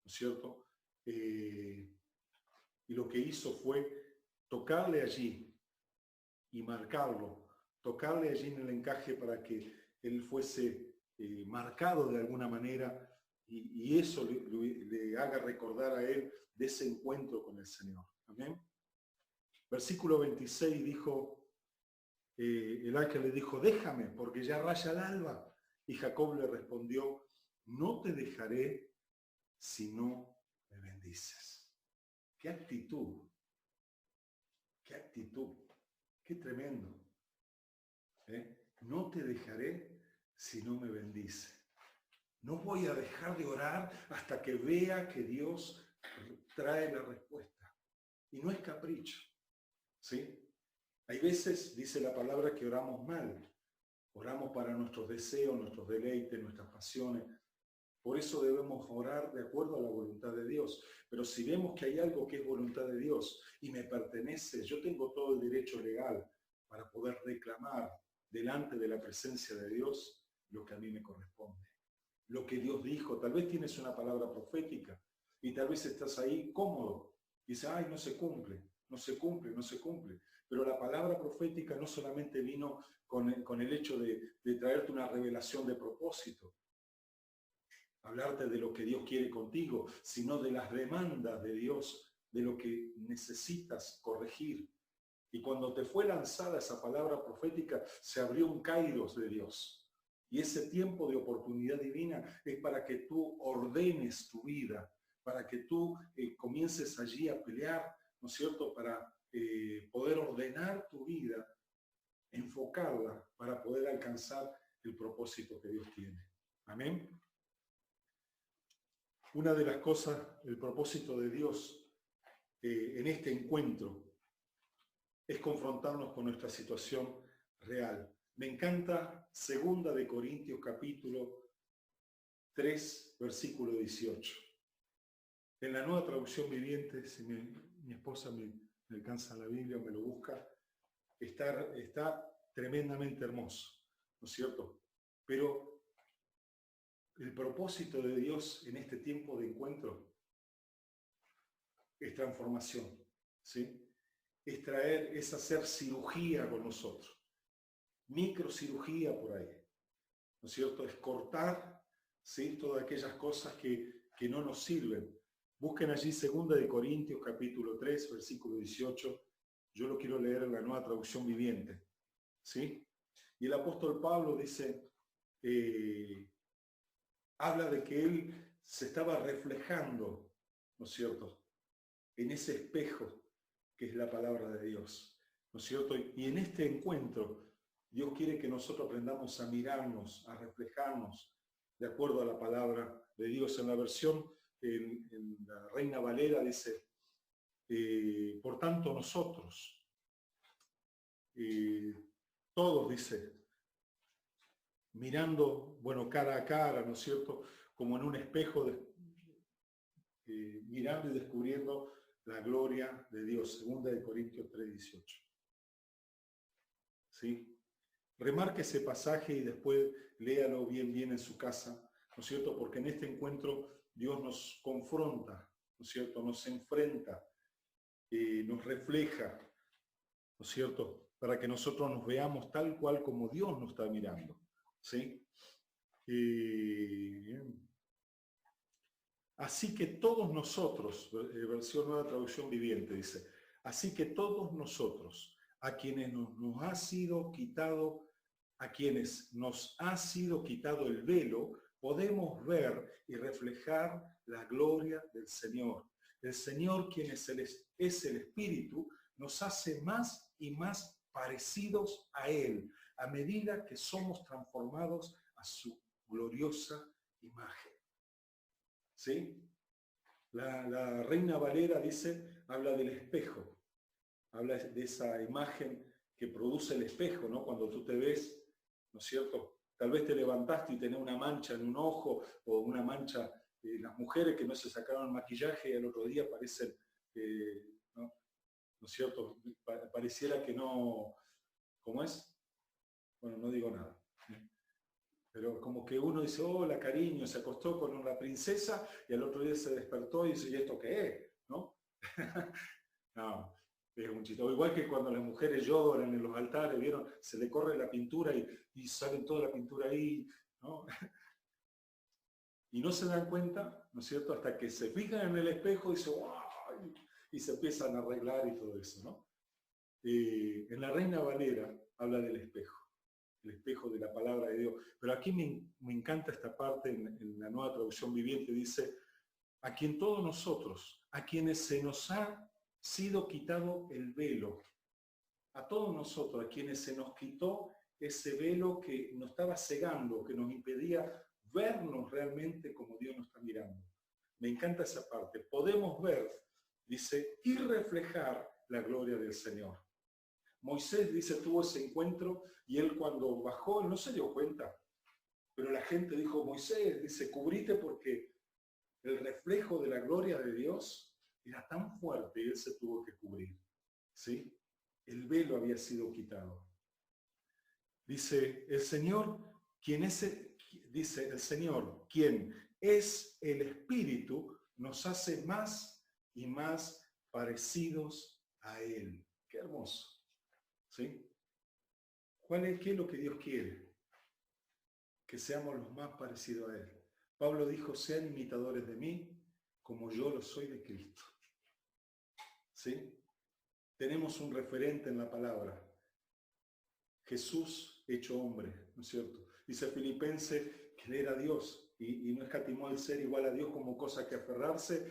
¿no es cierto? Y lo que hizo fue tocarle allí y marcarlo, tocarle allí en el encaje para que él fuese marcado de alguna manera y eso le haga recordar a él de ese encuentro con el Señor. Amén. Versículo 26 dijo, el ángel le dijo, déjame, porque ya raya el alba. Y Jacob le respondió, no te dejaré si no me bendices. ¡Qué actitud! ¡Qué actitud! ¡Qué tremendo! No te dejaré si no me bendice. No voy a dejar de orar hasta que vea que Dios trae la respuesta. Y no es capricho, ¿sí? Hay veces, dice la palabra, que oramos mal. Oramos para nuestros deseos, nuestros deleites, nuestras pasiones. Por eso debemos orar de acuerdo a la voluntad de Dios. Pero si vemos que hay algo que es voluntad de Dios y me pertenece, yo tengo todo el derecho legal para poder reclamar delante de la presencia de Dios lo que a mí me corresponde. Lo que Dios dijo, tal vez tienes una palabra profética y tal vez estás ahí cómodo. Y dices, ay, no se cumple, no se cumple, no se cumple. Pero la palabra profética no solamente vino con el hecho de traerte una revelación de propósito, hablarte de lo que Dios quiere contigo, sino de las demandas de Dios, de lo que necesitas corregir. Y cuando te fue lanzada esa palabra profética, se abrió un kairos de Dios. Y ese tiempo de oportunidad divina es para que tú ordenes tu vida, para que tú comiences allí a pelear, ¿no es cierto?, para poder ordenar tu vida, enfocarla, para poder alcanzar el propósito que Dios tiene. Amén. Una de las cosas, el propósito de Dios en este encuentro es confrontarnos con nuestra situación real. Me encanta 2 de Corintios capítulo 3, versículo 18. En la Nueva Traducción Viviente, si mi esposa me alcanza la Biblia o me lo busca, está tremendamente hermoso, ¿no es cierto? Pero el propósito de Dios en este tiempo de encuentro es transformación, ¿sí? Es hacer cirugía con nosotros, microcirugía por ahí, ¿no es cierto? Es cortar, ¿sí?, todas aquellas cosas que no nos sirven. Busquen allí 2 de Corintios capítulo 3, versículo 18. Yo lo quiero leer en la Nueva Traducción Viviente, ¿sí? Y el apóstol Pablo dice, habla de que él se estaba reflejando, ¿no es cierto?, en ese espejo que es la palabra de Dios, ¿no es cierto? Y en este encuentro, Dios quiere que nosotros aprendamos a mirarnos, a reflejarnos de acuerdo a la palabra de Dios. En la versión, en la Reina Valera dice, por tanto nosotros, todos, dice, mirando, bueno, cara a cara, ¿no es cierto?, como en un espejo, mirando y descubriendo la gloria de Dios. 2 de Corintios 3:18. ¿Sí? Remarque ese pasaje y después léalo bien en su casa, ¿no es cierto? Porque en este encuentro Dios nos confronta, ¿no es cierto? Nos enfrenta, nos refleja, ¿no es cierto?, para que nosotros nos veamos tal cual como Dios nos está mirando, ¿sí? Así que todos nosotros, versión Nueva Traducción Viviente dice, así que todos nosotros, a quienes nos ha sido quitado el velo, podemos ver y reflejar la gloria del Señor. El Señor, quien es el Espíritu, nos hace más y más parecidos a Él, a medida que somos transformados a su gloriosa imagen. ¿Sí? La Reina Valera habla del espejo, habla de esa imagen que produce el espejo, ¿no? Cuando tú te ves, ¿no es cierto? Tal vez te levantaste y tenés una mancha en un ojo o una mancha, las mujeres que no se sacaron el maquillaje y al otro día parecen, ¿no? ¿No es cierto? Pareciera que no, ¿cómo es? Bueno, no digo nada. Pero como que uno dice, hola cariño, se acostó con una princesa y al otro día se despertó y dice, ¿y esto qué es? ¿No? No, es un chiste. O igual que cuando las mujeres lloran en los altares, ¿vieron? Se le corre la pintura y sale toda la pintura ahí, ¿no? Y no se dan cuenta, ¿no es cierto? Hasta que se fijan en el espejo y dicen, ¡wow! Y se empiezan a arreglar y todo eso, ¿no? En la Reina Valera habla del espejo. El espejo de la palabra de Dios. Pero aquí me encanta esta parte en la Nueva Traducción Viviente, dice, a quien todos nosotros, a quienes se nos ha sido quitado el velo, a todos nosotros, a quienes se nos quitó ese velo que nos estaba cegando, que nos impedía vernos realmente como Dios nos está mirando. Me encanta esa parte. Podemos ver, dice, y reflejar la gloria del Señor. Moisés, dice, tuvo ese encuentro y él cuando bajó, no se dio cuenta. Pero la gente dijo, Moisés, dice, cubrite porque el reflejo de la gloria de Dios era tan fuerte y él se tuvo que cubrir. ¿Sí? El velo había sido quitado. Dice, el Señor, dice, el Señor, quien es el Espíritu, nos hace más y más parecidos a Él. Qué hermoso. ¿Sí? ¿Qué es lo que Dios quiere? Que seamos los más parecidos a Él. Pablo dijo, sean imitadores de mí, como yo lo soy de Cristo. ¿Sí? Tenemos un referente en la palabra. Jesús hecho hombre, ¿no es cierto? Dice Filipenses que él era Dios y no escatimó el ser igual a Dios como cosa que aferrarse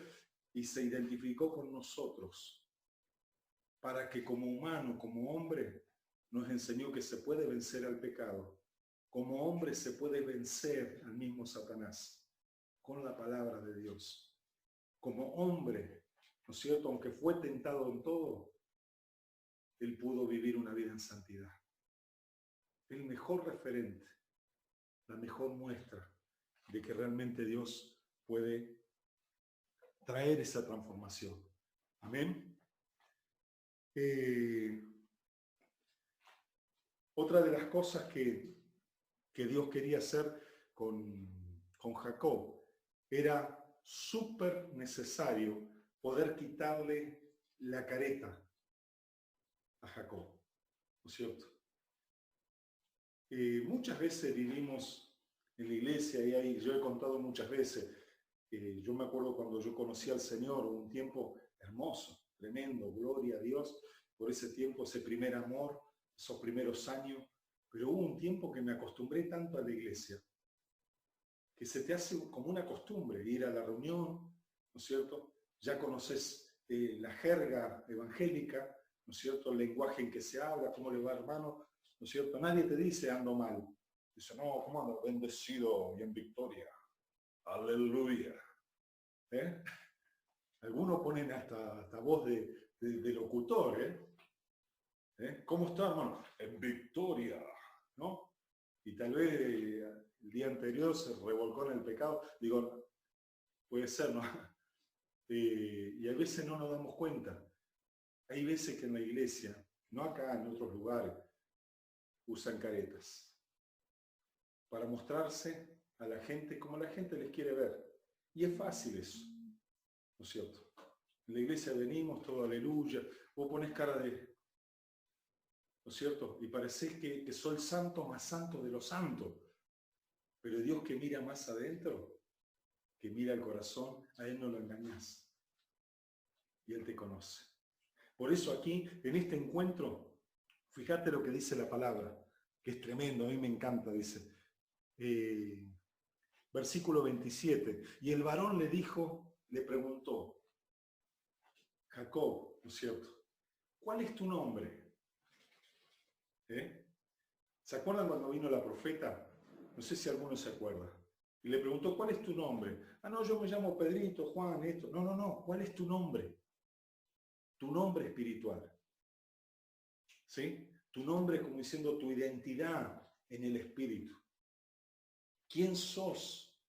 y se identificó con nosotros para que como humano, como hombre, nos enseñó que se puede vencer al pecado. Como hombre se puede vencer al mismo Satanás con la palabra de Dios. Como hombre, ¿no es cierto? Aunque fue tentado en todo, él pudo vivir una vida en santidad. El mejor referente, la mejor muestra de que realmente Dios puede traer esa transformación. Amén. Otra de las cosas que Dios quería hacer con Jacob era súper necesario poder quitarle la careta a Jacob, ¿no es cierto? Muchas veces vivimos en la iglesia y yo he contado muchas veces, yo me acuerdo cuando yo conocí al Señor, un tiempo hermoso, tremendo, gloria a Dios, por ese tiempo, ese primer amor, esos primeros años, pero hubo un tiempo que me acostumbré tanto a la iglesia, que se te hace como una costumbre ir a la reunión, ¿no es cierto? Ya conoces la jerga evangélica, ¿no es cierto? El lenguaje en que se habla, cómo le va hermano, ¿no es cierto? Nadie te dice ando mal. Dice, no, ¿cómo ando? Bendecido y en victoria. Aleluya. ¿Eh? Algunos ponen hasta voz de locutor, ¿eh? ¿Cómo está, hermano? En victoria, ¿no? Y tal vez el día anterior se revolcó en el pecado. Digo, puede ser, ¿no? Y a veces no nos damos cuenta. Hay veces que en la iglesia, no acá, en otros lugares, usan caretas para mostrarse a la gente como la gente les quiere ver. Y es fácil eso, ¿no es cierto? En la iglesia venimos, todo aleluya, vos ponés cara de, ¿no es cierto? Y parecés que soy el santo más santo de los santos. Pero Dios que mira más adentro, que mira el corazón, a Él no lo engañás. Y Él te conoce. Por eso aquí, en este encuentro, fíjate lo que dice la palabra, que es tremendo, a mí me encanta, dice. Versículo 27. Y el varón le dijo, le preguntó, Jacob, ¿no es cierto? ¿Cuál es tu nombre? ¿Eh? ¿Se acuerdan cuando vino la profeta? No sé si alguno se acuerda. Y le preguntó, ¿cuál es tu nombre? Ah, no, yo me llamo Pedrito, Juan, esto. No, no, no. ¿Cuál es tu nombre? Tu nombre espiritual. ¿Sí? Tu nombre como diciendo tu identidad en el espíritu. ¿Quién sos?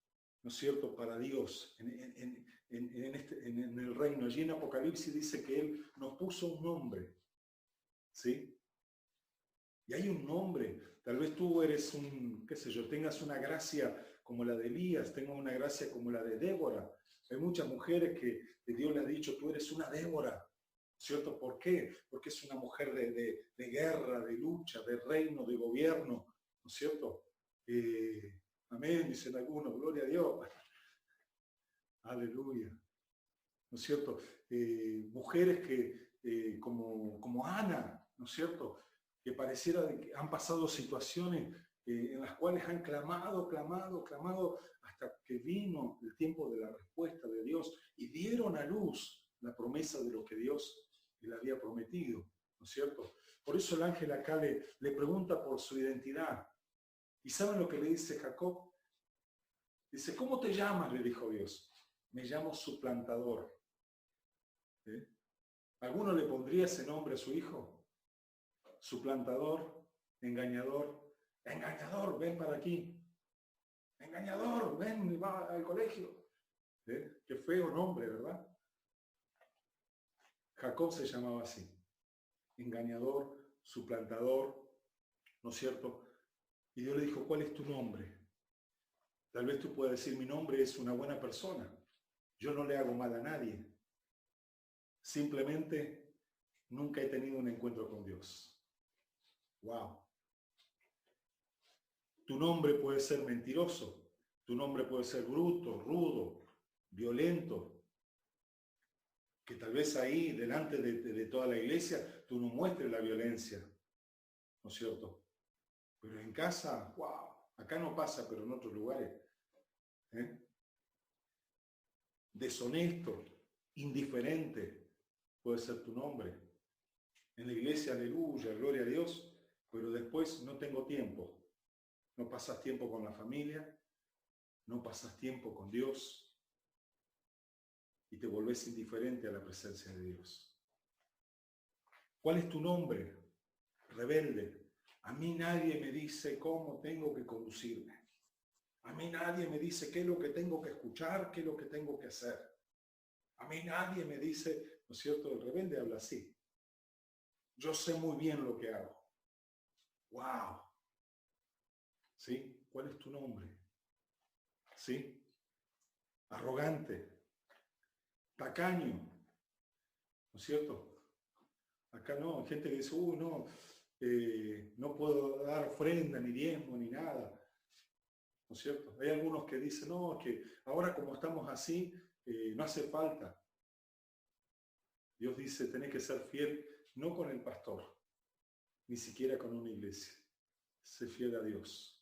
¿No es cierto? Para Dios en el reino. Allí en Apocalipsis dice que Él nos puso un nombre. ¿Sí? Y hay un nombre. Tal vez tú eres un, qué sé yo, tengas una gracia como la de Elías, tengas una gracia como la de Débora. Hay muchas mujeres que Dios le ha dicho, tú eres una Débora. ¿Cierto? ¿Por qué? Porque es una mujer de guerra, de lucha, de reino, de gobierno. ¿No es cierto? Amén, dicen algunos, gloria a Dios. Aleluya. ¿No es cierto? Mujeres que, como Ana, ¿no es cierto? Que pareciera que han pasado situaciones en las cuales han clamado, clamado, clamado, hasta que vino el tiempo de la respuesta de Dios y dieron a luz la promesa de lo que Dios le había prometido, ¿no es cierto? Por eso el ángel acá le pregunta por su identidad. ¿Y saben lo que le dice Jacob? Dice, ¿cómo te llamas? Le dijo Dios. Me llamo suplantador. ¿Eh? ¿Alguno le pondría ese nombre a su hijo? Suplantador, engañador. Engañador, ven para aquí. Engañador, ven y va al colegio. Qué feo nombre, ¿verdad? Jacob se llamaba así. Engañador, suplantador, ¿no es cierto? Y Dios le dijo, ¿cuál es tu nombre? Tal vez tú puedas decir, mi nombre es una buena persona. Yo no le hago mal a nadie. Simplemente nunca he tenido un encuentro con Dios. Wow. Tu nombre puede ser mentiroso. Tu nombre puede ser bruto, rudo, violento. Que tal vez ahí, delante de toda la iglesia, tú no muestres la violencia. ¿No es cierto? Pero en casa, wow. Acá no pasa, pero en otros lugares. Deshonesto, indiferente, puede ser tu nombre. En la iglesia, aleluya, gloria a Dios, pero después no tengo tiempo. No pasas tiempo con la familia, no pasas tiempo con Dios y te volvés indiferente a la presencia de Dios. ¿Cuál es tu nombre? Rebelde. A mí nadie me dice cómo tengo que conducirme. A mí nadie me dice qué es lo que tengo que escuchar, qué es lo que tengo que hacer. A mí nadie me dice, ¿no es cierto? El rebelde habla así. Yo sé muy bien lo que hago. ¡Wow! ¿Sí? ¿Cuál es tu nombre? ¿Sí? Arrogante, tacaño, ¿no es cierto? Acá no, hay gente que dice, no, no puedo dar ofrenda, ni diezmo, ni nada, ¿no es cierto? Hay algunos que dicen, no, que ahora como estamos así, no hace falta. Dios dice, tenés que ser fiel, no con el pastor, ni siquiera con una iglesia. Sé fiel a Dios.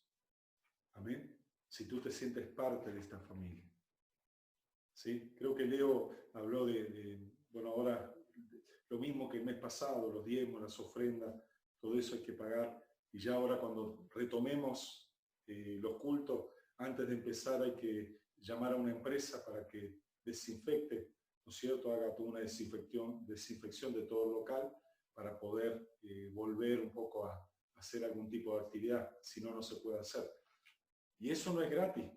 Amén. Si tú te sientes parte de esta familia. ¿Sí? Creo que Leo habló bueno, ahora lo mismo que el mes pasado, los diezmos, las ofrendas, todo eso hay que pagar. Y ya ahora cuando retomemos los cultos, antes de empezar hay que llamar a una empresa para que desinfecte, ¿no es cierto? Haga toda una desinfección de todo el local para poder volver un poco a hacer algún tipo de actividad, si no, no se puede hacer. Y eso no es gratis.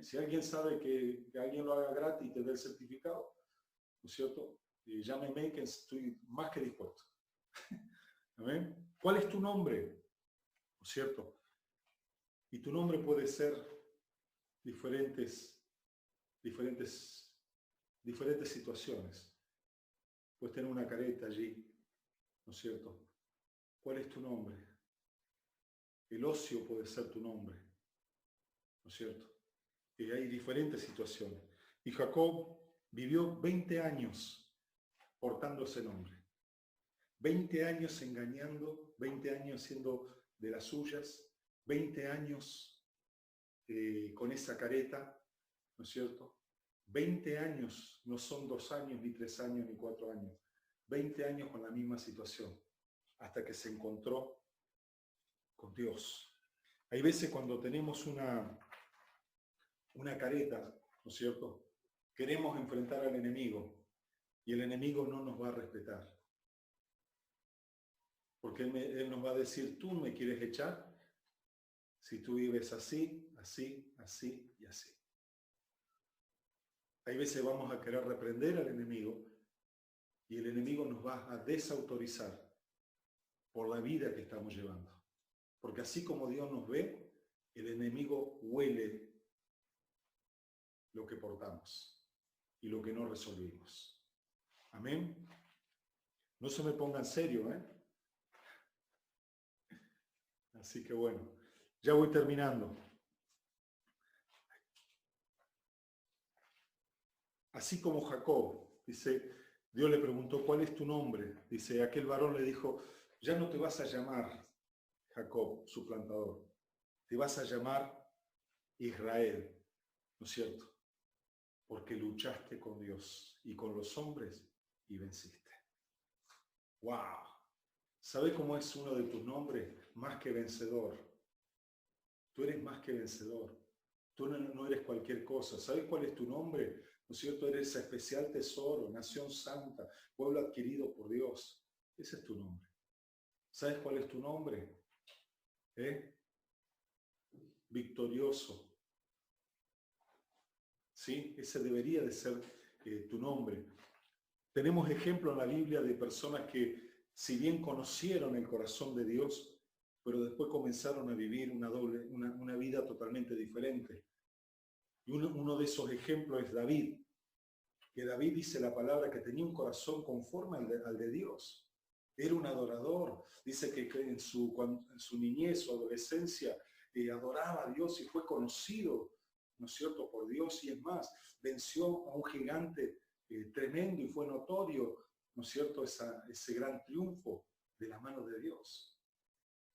Si alguien sabe que alguien lo haga gratis y te dé el certificado, ¿no es cierto? Llámeme que estoy más que dispuesto. ¿Amén? ¿Cuál es tu nombre? ¿No es cierto? Y tu nombre puede ser diferentes situaciones. Puedes tener una careta allí, ¿no es cierto? ¿Cuál es tu nombre? El ocio puede ser tu nombre, ¿no es cierto? Y hay diferentes situaciones. Y Jacob vivió 20 años portando ese nombre. 20 años engañando, 20 años siendo de las suyas, 20 años con esa careta, ¿no es cierto? 20 años, no son 2 años, ni 3 años, ni 4 años. 20 años con la misma situación, hasta que se encontró con Dios. Hay veces cuando tenemos una careta, ¿no es cierto? Queremos enfrentar al enemigo y el enemigo no nos va a respetar. Porque él nos va a decir, tú me quieres echar si tú vives así, así, así y así. Hay veces vamos a querer reprender al enemigo y el enemigo nos va a desautorizar por la vida que estamos llevando. Porque así como Dios nos ve, el enemigo huele lo que portamos y lo que no resolvimos. Amén. No se me ponga en serio, ¿eh? Así que bueno, ya voy terminando. Así como Jacob, dice, Dios le preguntó, ¿cuál es tu nombre? Dice, aquel varón le dijo, ya no te vas a llamar Jacob, su plantador, te vas a llamar Israel, ¿no es cierto? Porque luchaste con Dios y con los hombres y venciste. ¡Wow! ¿Sabes cómo es uno de tus nombres? Más que vencedor. Tú eres más que vencedor. Tú no eres cualquier cosa. ¿Sabes cuál es tu nombre? ¿No es cierto? Eres especial tesoro, nación santa, pueblo adquirido por Dios. Ese es tu nombre. ¿Sabes cuál es tu nombre? Victorioso. ¿Sí? Ese debería de ser tu nombre. Tenemos ejemplos en la Biblia de personas que, si bien conocieron el corazón de Dios, pero después comenzaron a vivir una vida totalmente diferente. Y uno de esos ejemplos es David, que David dice la palabra que tenía un corazón conforme al de Dios. Era un adorador. Dice que en su niñez o adolescencia adoraba a Dios y fue conocido, ¿no es cierto?, por Dios. Y es más, venció a un gigante tremendo y fue notorio, ¿no es cierto?, ese gran triunfo de la mano de Dios.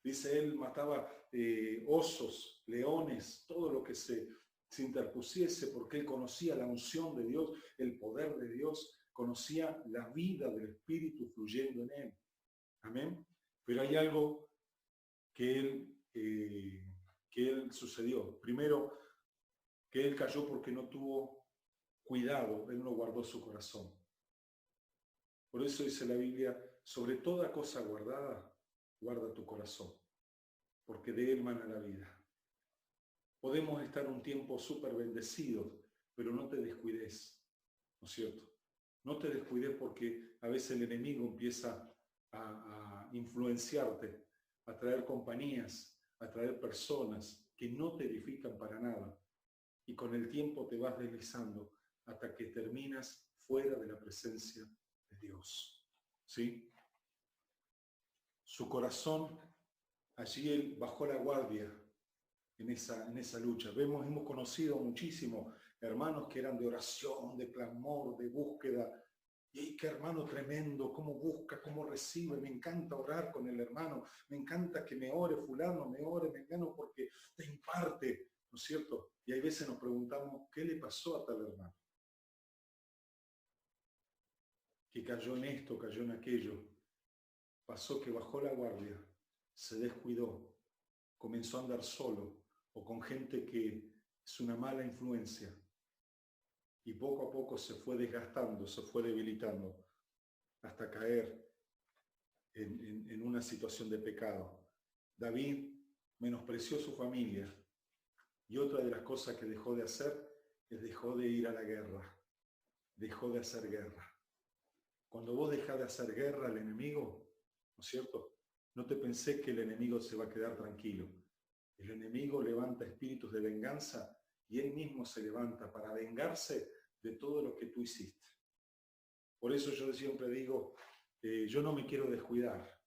Dice, él mataba osos, leones, todo lo que se interpusiese, porque él conocía la unción de Dios, el poder de Dios, conocía la vida del Espíritu fluyendo en él. Amén. Pero hay algo que él sucedió. Primero, que él cayó porque no tuvo cuidado, él no guardó su corazón. Por eso dice la Biblia, sobre toda cosa guardada, guarda tu corazón, porque de él mana la vida. Podemos estar un tiempo súper bendecidos, pero no te descuides, ¿no es cierto? No te descuides porque a veces el enemigo empieza a influenciarte, a traer compañías, a traer personas que no te edifican para nada. Y con el tiempo te vas deslizando hasta que terminas fuera de la presencia de Dios. ¿Sí? Su corazón, allí él bajó la guardia en esa lucha. Hemos conocido muchísimos hermanos que eran de oración, de clamor, de búsqueda. Y qué hermano tremendo, cómo busca, cómo recibe. Me encanta orar con el hermano, me encanta que me ore fulano, me ore, me gano porque te imparte, ¿no es cierto? Y hay veces nos preguntamos, ¿qué le pasó a tal hermano? Que cayó en esto, cayó en aquello. Pasó que bajó la guardia, se descuidó, comenzó a andar solo o con gente que es una mala influencia. Y poco a poco se fue desgastando, se fue debilitando, hasta caer en una situación de pecado. David menospreció su familia y otra de las cosas que dejó de hacer es dejó de ir a la guerra, dejó de hacer guerra. Cuando vos dejás de hacer guerra al enemigo, ¿no es cierto? No te pensé que el enemigo se va a quedar tranquilo. El enemigo levanta espíritus de venganza y él mismo se levanta para vengarse de todo lo que tú hiciste. Por eso yo siempre digo, yo no me quiero descuidar,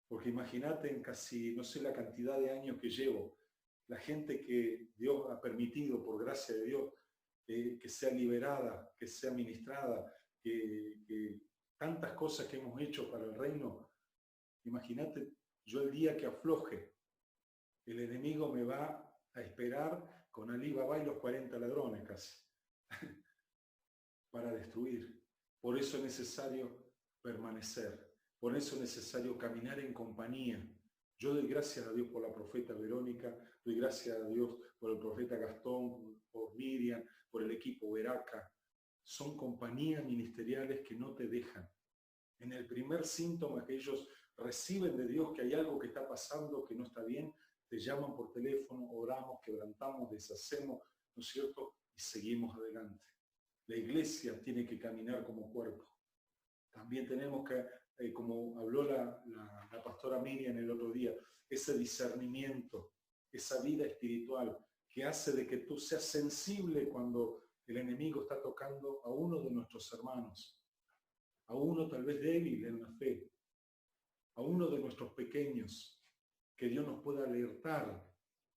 porque imagínate en casi, no sé la cantidad de años que llevo, la gente que Dios ha permitido, por gracia de Dios, que sea liberada, que sea ministrada, que tantas cosas que hemos hecho para el reino. Imagínate, yo el día que afloje, el enemigo me va a esperar con Alí Babá y los 40 ladrones casi, para destruir. Por eso es necesario permanecer, por eso es necesario caminar en compañía. Yo doy gracias a Dios por la profeta Verónica, doy gracias a Dios por el profeta Gastón, por Miriam, por el equipo Veraca. Son compañías ministeriales que no te dejan. En el primer síntoma que ellos reciben de Dios, que hay algo que está pasando, que no está bien, te llaman por teléfono, oramos, quebrantamos, deshacemos, ¿no es cierto? Y seguimos adelante. La iglesia tiene que caminar como cuerpo. También tenemos que, como habló la pastora Miriam el otro día, ese discernimiento, esa vida espiritual que hace de que tú seas sensible cuando el enemigo está tocando a uno de nuestros hermanos, a uno tal vez débil en la fe, a uno de nuestros pequeños, que Dios nos pueda alertar,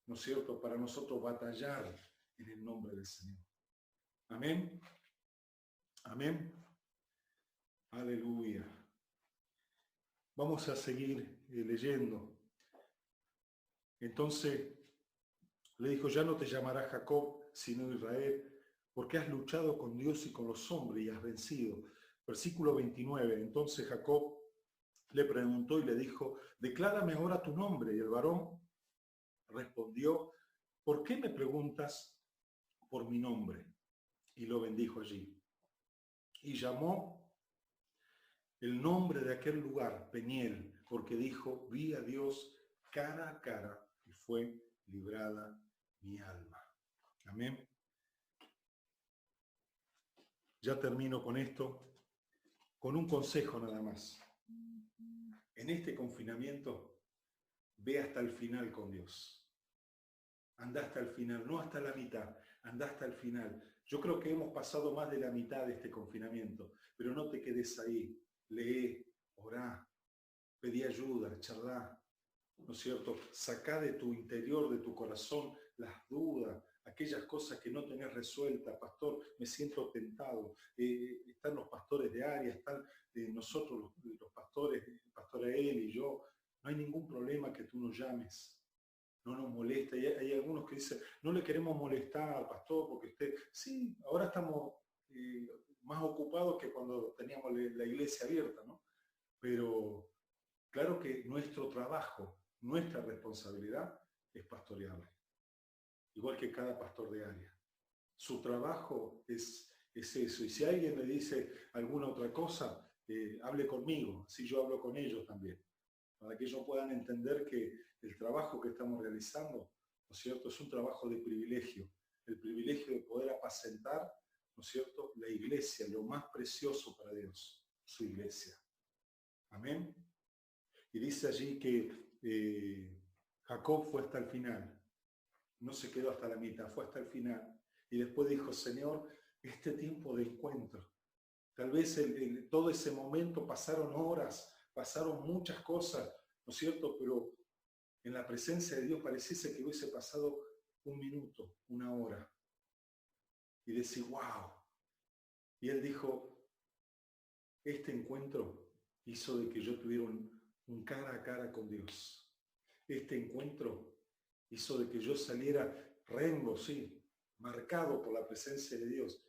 ¿no es cierto?, para nosotros batallar en el nombre del Señor. Amén. Amén. Aleluya. Vamos a seguir leyendo. Entonces le dijo, ya no te llamarás Jacob, sino Israel, porque has luchado con Dios y con los hombres y has vencido. Versículo 29. Entonces Jacob le preguntó y le dijo, declárame ahora tu nombre. Y el varón respondió, ¿por qué me preguntas por mi nombre? Y lo bendijo allí. Y llamó el nombre de aquel lugar Peniel, porque dijo, vi a Dios cara a cara y fue librada mi alma. Amén. Ya termino con esto, con un consejo nada más. En este confinamiento, ve hasta el final con Dios. Anda hasta el final, no hasta la mitad, anda hasta el final. Yo creo que hemos pasado más de la mitad de este confinamiento, pero no te quedes ahí. Lee, orá, pedí ayuda, charlá, ¿no es cierto? Sacá de tu interior, de tu corazón, las dudas, aquellas cosas que no tenés resueltas. Pastor, me siento tentado. Están los pastores de área, están nosotros los pastores, el pastor Ael y yo. No hay ningún problema que tú nos llames. No nos molesta. Y hay algunos que dicen, no le queremos molestar, pastor, porque usted... Sí, ahora estamos más ocupados que cuando teníamos la iglesia abierta, ¿no? Pero claro que nuestro trabajo, nuestra responsabilidad es pastorearle. Igual que cada pastor de área. Su trabajo es eso. Y si alguien le dice alguna otra cosa, hable conmigo, así yo hablo con ellos también. Para que ellos puedan entender que el trabajo que estamos realizando, ¿no es cierto?, es un trabajo de privilegio. El privilegio de poder apacentar, ¿no es cierto?, la iglesia, lo más precioso para Dios, su iglesia. Amén. Y dice allí que Jacob fue hasta el final. No se quedó hasta la mitad, fue hasta el final. Y después dijo, Señor, este tiempo de encuentro. Tal vez todo ese momento pasaron horas, pasaron muchas cosas, ¿no es cierto? Pero en la presencia de Dios pareciese que hubiese pasado un minuto, una hora. Y decir, wow. Y él dijo, este encuentro hizo de que yo tuviera un cara a cara con Dios. Este encuentro hizo de que yo saliera rengo, sí, marcado por la presencia de Dios.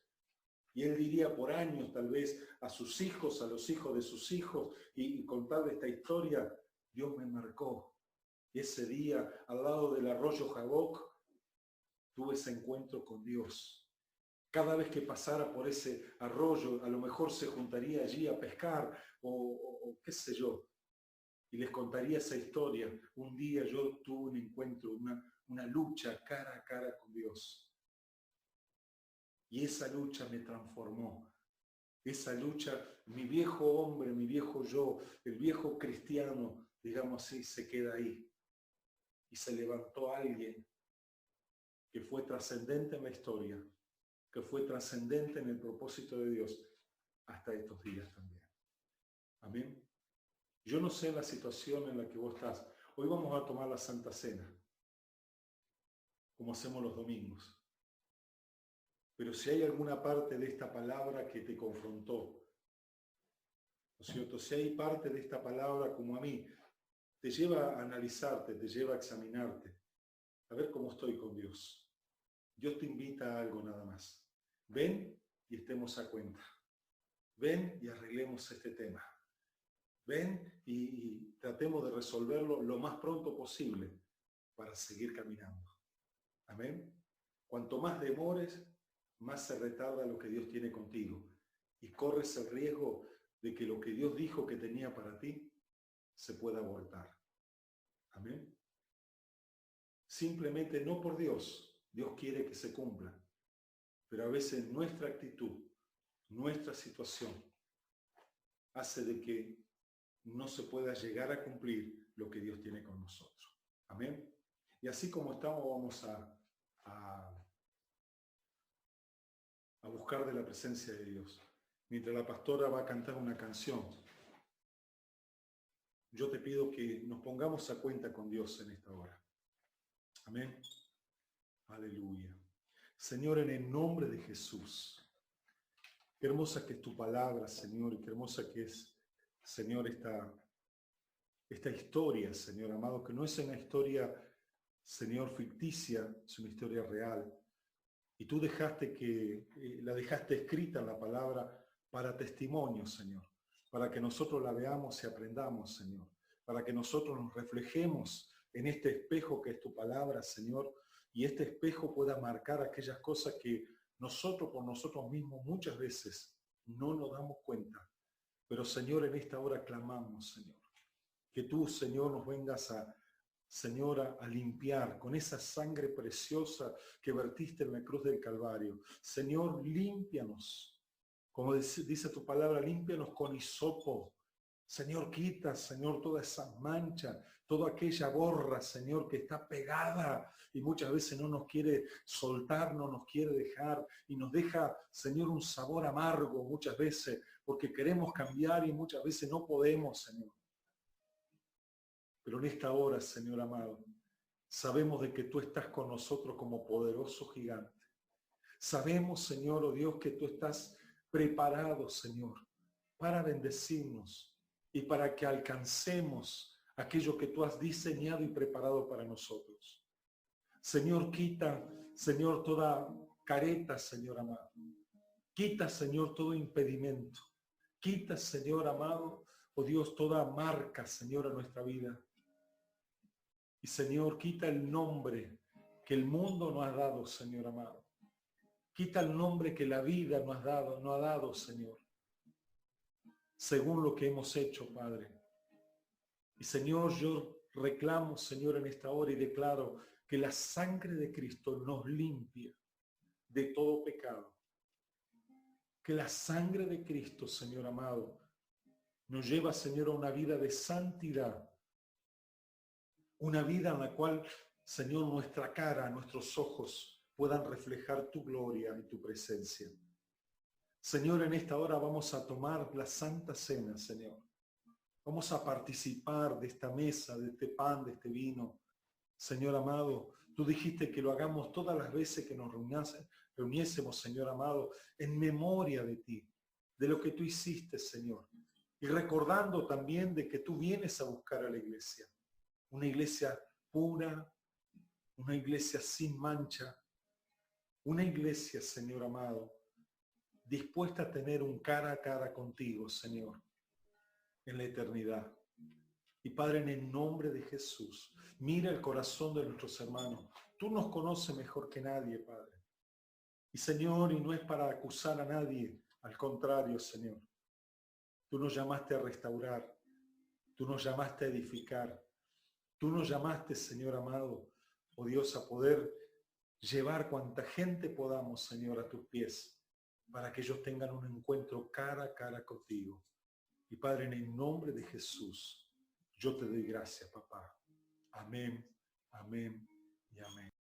Y él diría por años tal vez a sus hijos, a los hijos de sus hijos, y contarle esta historia, Dios me marcó. Y ese día, al lado del arroyo Jaboc, tuve ese encuentro con Dios. Cada vez que pasara por ese arroyo, a lo mejor se juntaría allí a pescar, o qué sé yo, y les contaría esa historia. Un día yo tuve un encuentro, una lucha cara a cara con Dios. Y esa lucha me transformó. Esa lucha, mi viejo hombre, mi viejo yo, el viejo cristiano, digamos así, se queda ahí. Y se levantó alguien que fue trascendente en la historia, que fue trascendente en el propósito de Dios, hasta estos días también. Amén. Yo no sé la situación en la que vos estás. Hoy vamos a tomar la Santa Cena, como hacemos los domingos. Pero si hay alguna parte de esta palabra que te confrontó, ¿no es cierto? Si hay parte de esta palabra como a mí, te lleva a analizarte, te lleva a examinarte. a ver cómo estoy con Dios. Dios te invita a algo nada más. Ven y estemos a cuenta. Ven y arreglemos este tema. Ven y tratemos de resolverlo lo más pronto posible para seguir caminando. Amén. Cuanto más demores, más se retarda lo que Dios tiene contigo. Y corres el riesgo de que lo que Dios dijo que tenía para ti se pueda abortar. Amén. Simplemente no por Dios. Dios quiere que se cumpla. Pero a veces nuestra actitud, nuestra situación, hace de que no se pueda llegar a cumplir lo que Dios tiene con nosotros. Amén. Y así como estamos, vamos a buscar de la presencia de Dios. Mientras la pastora va a cantar una canción, yo te pido que nos pongamos a cuenta con Dios en esta hora. Amén. Aleluya. Señor, en el nombre de Jesús, qué hermosa que es tu palabra, Señor, y qué hermosa que es, Señor, esta historia, Señor amado, que no es una historia, Señor, ficticia, es una historia real. Y tú la dejaste escrita en la palabra para testimonio, Señor, para que nosotros la veamos y aprendamos, Señor, para que nosotros nos reflejemos en este espejo que es tu palabra, Señor, y este espejo pueda marcar aquellas cosas que nosotros por nosotros mismos muchas veces no nos damos cuenta. Pero, Señor, en esta hora clamamos, Señor, que tú, Señor, nos vengas Señora, a limpiar con esa sangre preciosa que vertiste en la cruz del Calvario. Señor, límpianos. Como dice tu palabra, límpianos con hisopo. Señor, quita, Señor, toda esa mancha, toda aquella borra, Señor, que está pegada y muchas veces no nos quiere soltar, no nos quiere dejar y nos deja, Señor, un sabor amargo muchas veces porque queremos cambiar y muchas veces no podemos, Señor. Pero en esta hora, Señor amado, sabemos de que tú estás con nosotros como poderoso gigante. Sabemos, Señor, oh Dios, que tú estás preparado, Señor, para bendecirnos y para que alcancemos aquello que tú has diseñado y preparado para nosotros. Señor, quita, Señor, toda careta, Señor amado. Quita, Señor, todo impedimento. Quita, Señor amado, oh Dios, toda marca, Señor, a nuestra vida. Y Señor, quita el nombre que el mundo nos ha dado, Señor amado. Quita el nombre que la vida nos ha dado, Señor. Según lo que hemos hecho, Padre. Y Señor, yo reclamo, Señor, en esta hora y declaro que la sangre de Cristo nos limpia de todo pecado. Que la sangre de Cristo, Señor amado, nos lleva, Señor, a una vida de santidad. Una vida en la cual, Señor, nuestra cara, nuestros ojos puedan reflejar tu gloria y tu presencia. Señor, en esta hora vamos a tomar la Santa Cena, Señor. Vamos a participar de esta mesa, de este pan, de este vino. Señor amado, tú dijiste que lo hagamos todas las veces que nos reuniésemos, Señor amado, en memoria de ti, de lo que tú hiciste, Señor. Y recordando también de que tú vienes a buscar a la iglesia. Una iglesia pura, una iglesia sin mancha, una iglesia, Señor amado, dispuesta a tener un cara a cara contigo, Señor, en la eternidad. Y Padre, en el nombre de Jesús, mira el corazón de nuestros hermanos. Tú nos conoces mejor que nadie, Padre. Y Señor, y no es para acusar a nadie, al contrario, Señor. Tú nos llamaste a restaurar, tú nos llamaste a edificar. Tú nos llamaste, Señor amado, oh Dios, a poder llevar cuanta gente podamos, Señor, a tus pies, para que ellos tengan un encuentro cara a cara contigo. Y Padre, en el nombre de Jesús, yo te doy gracias, papá. Amén, amén y amén.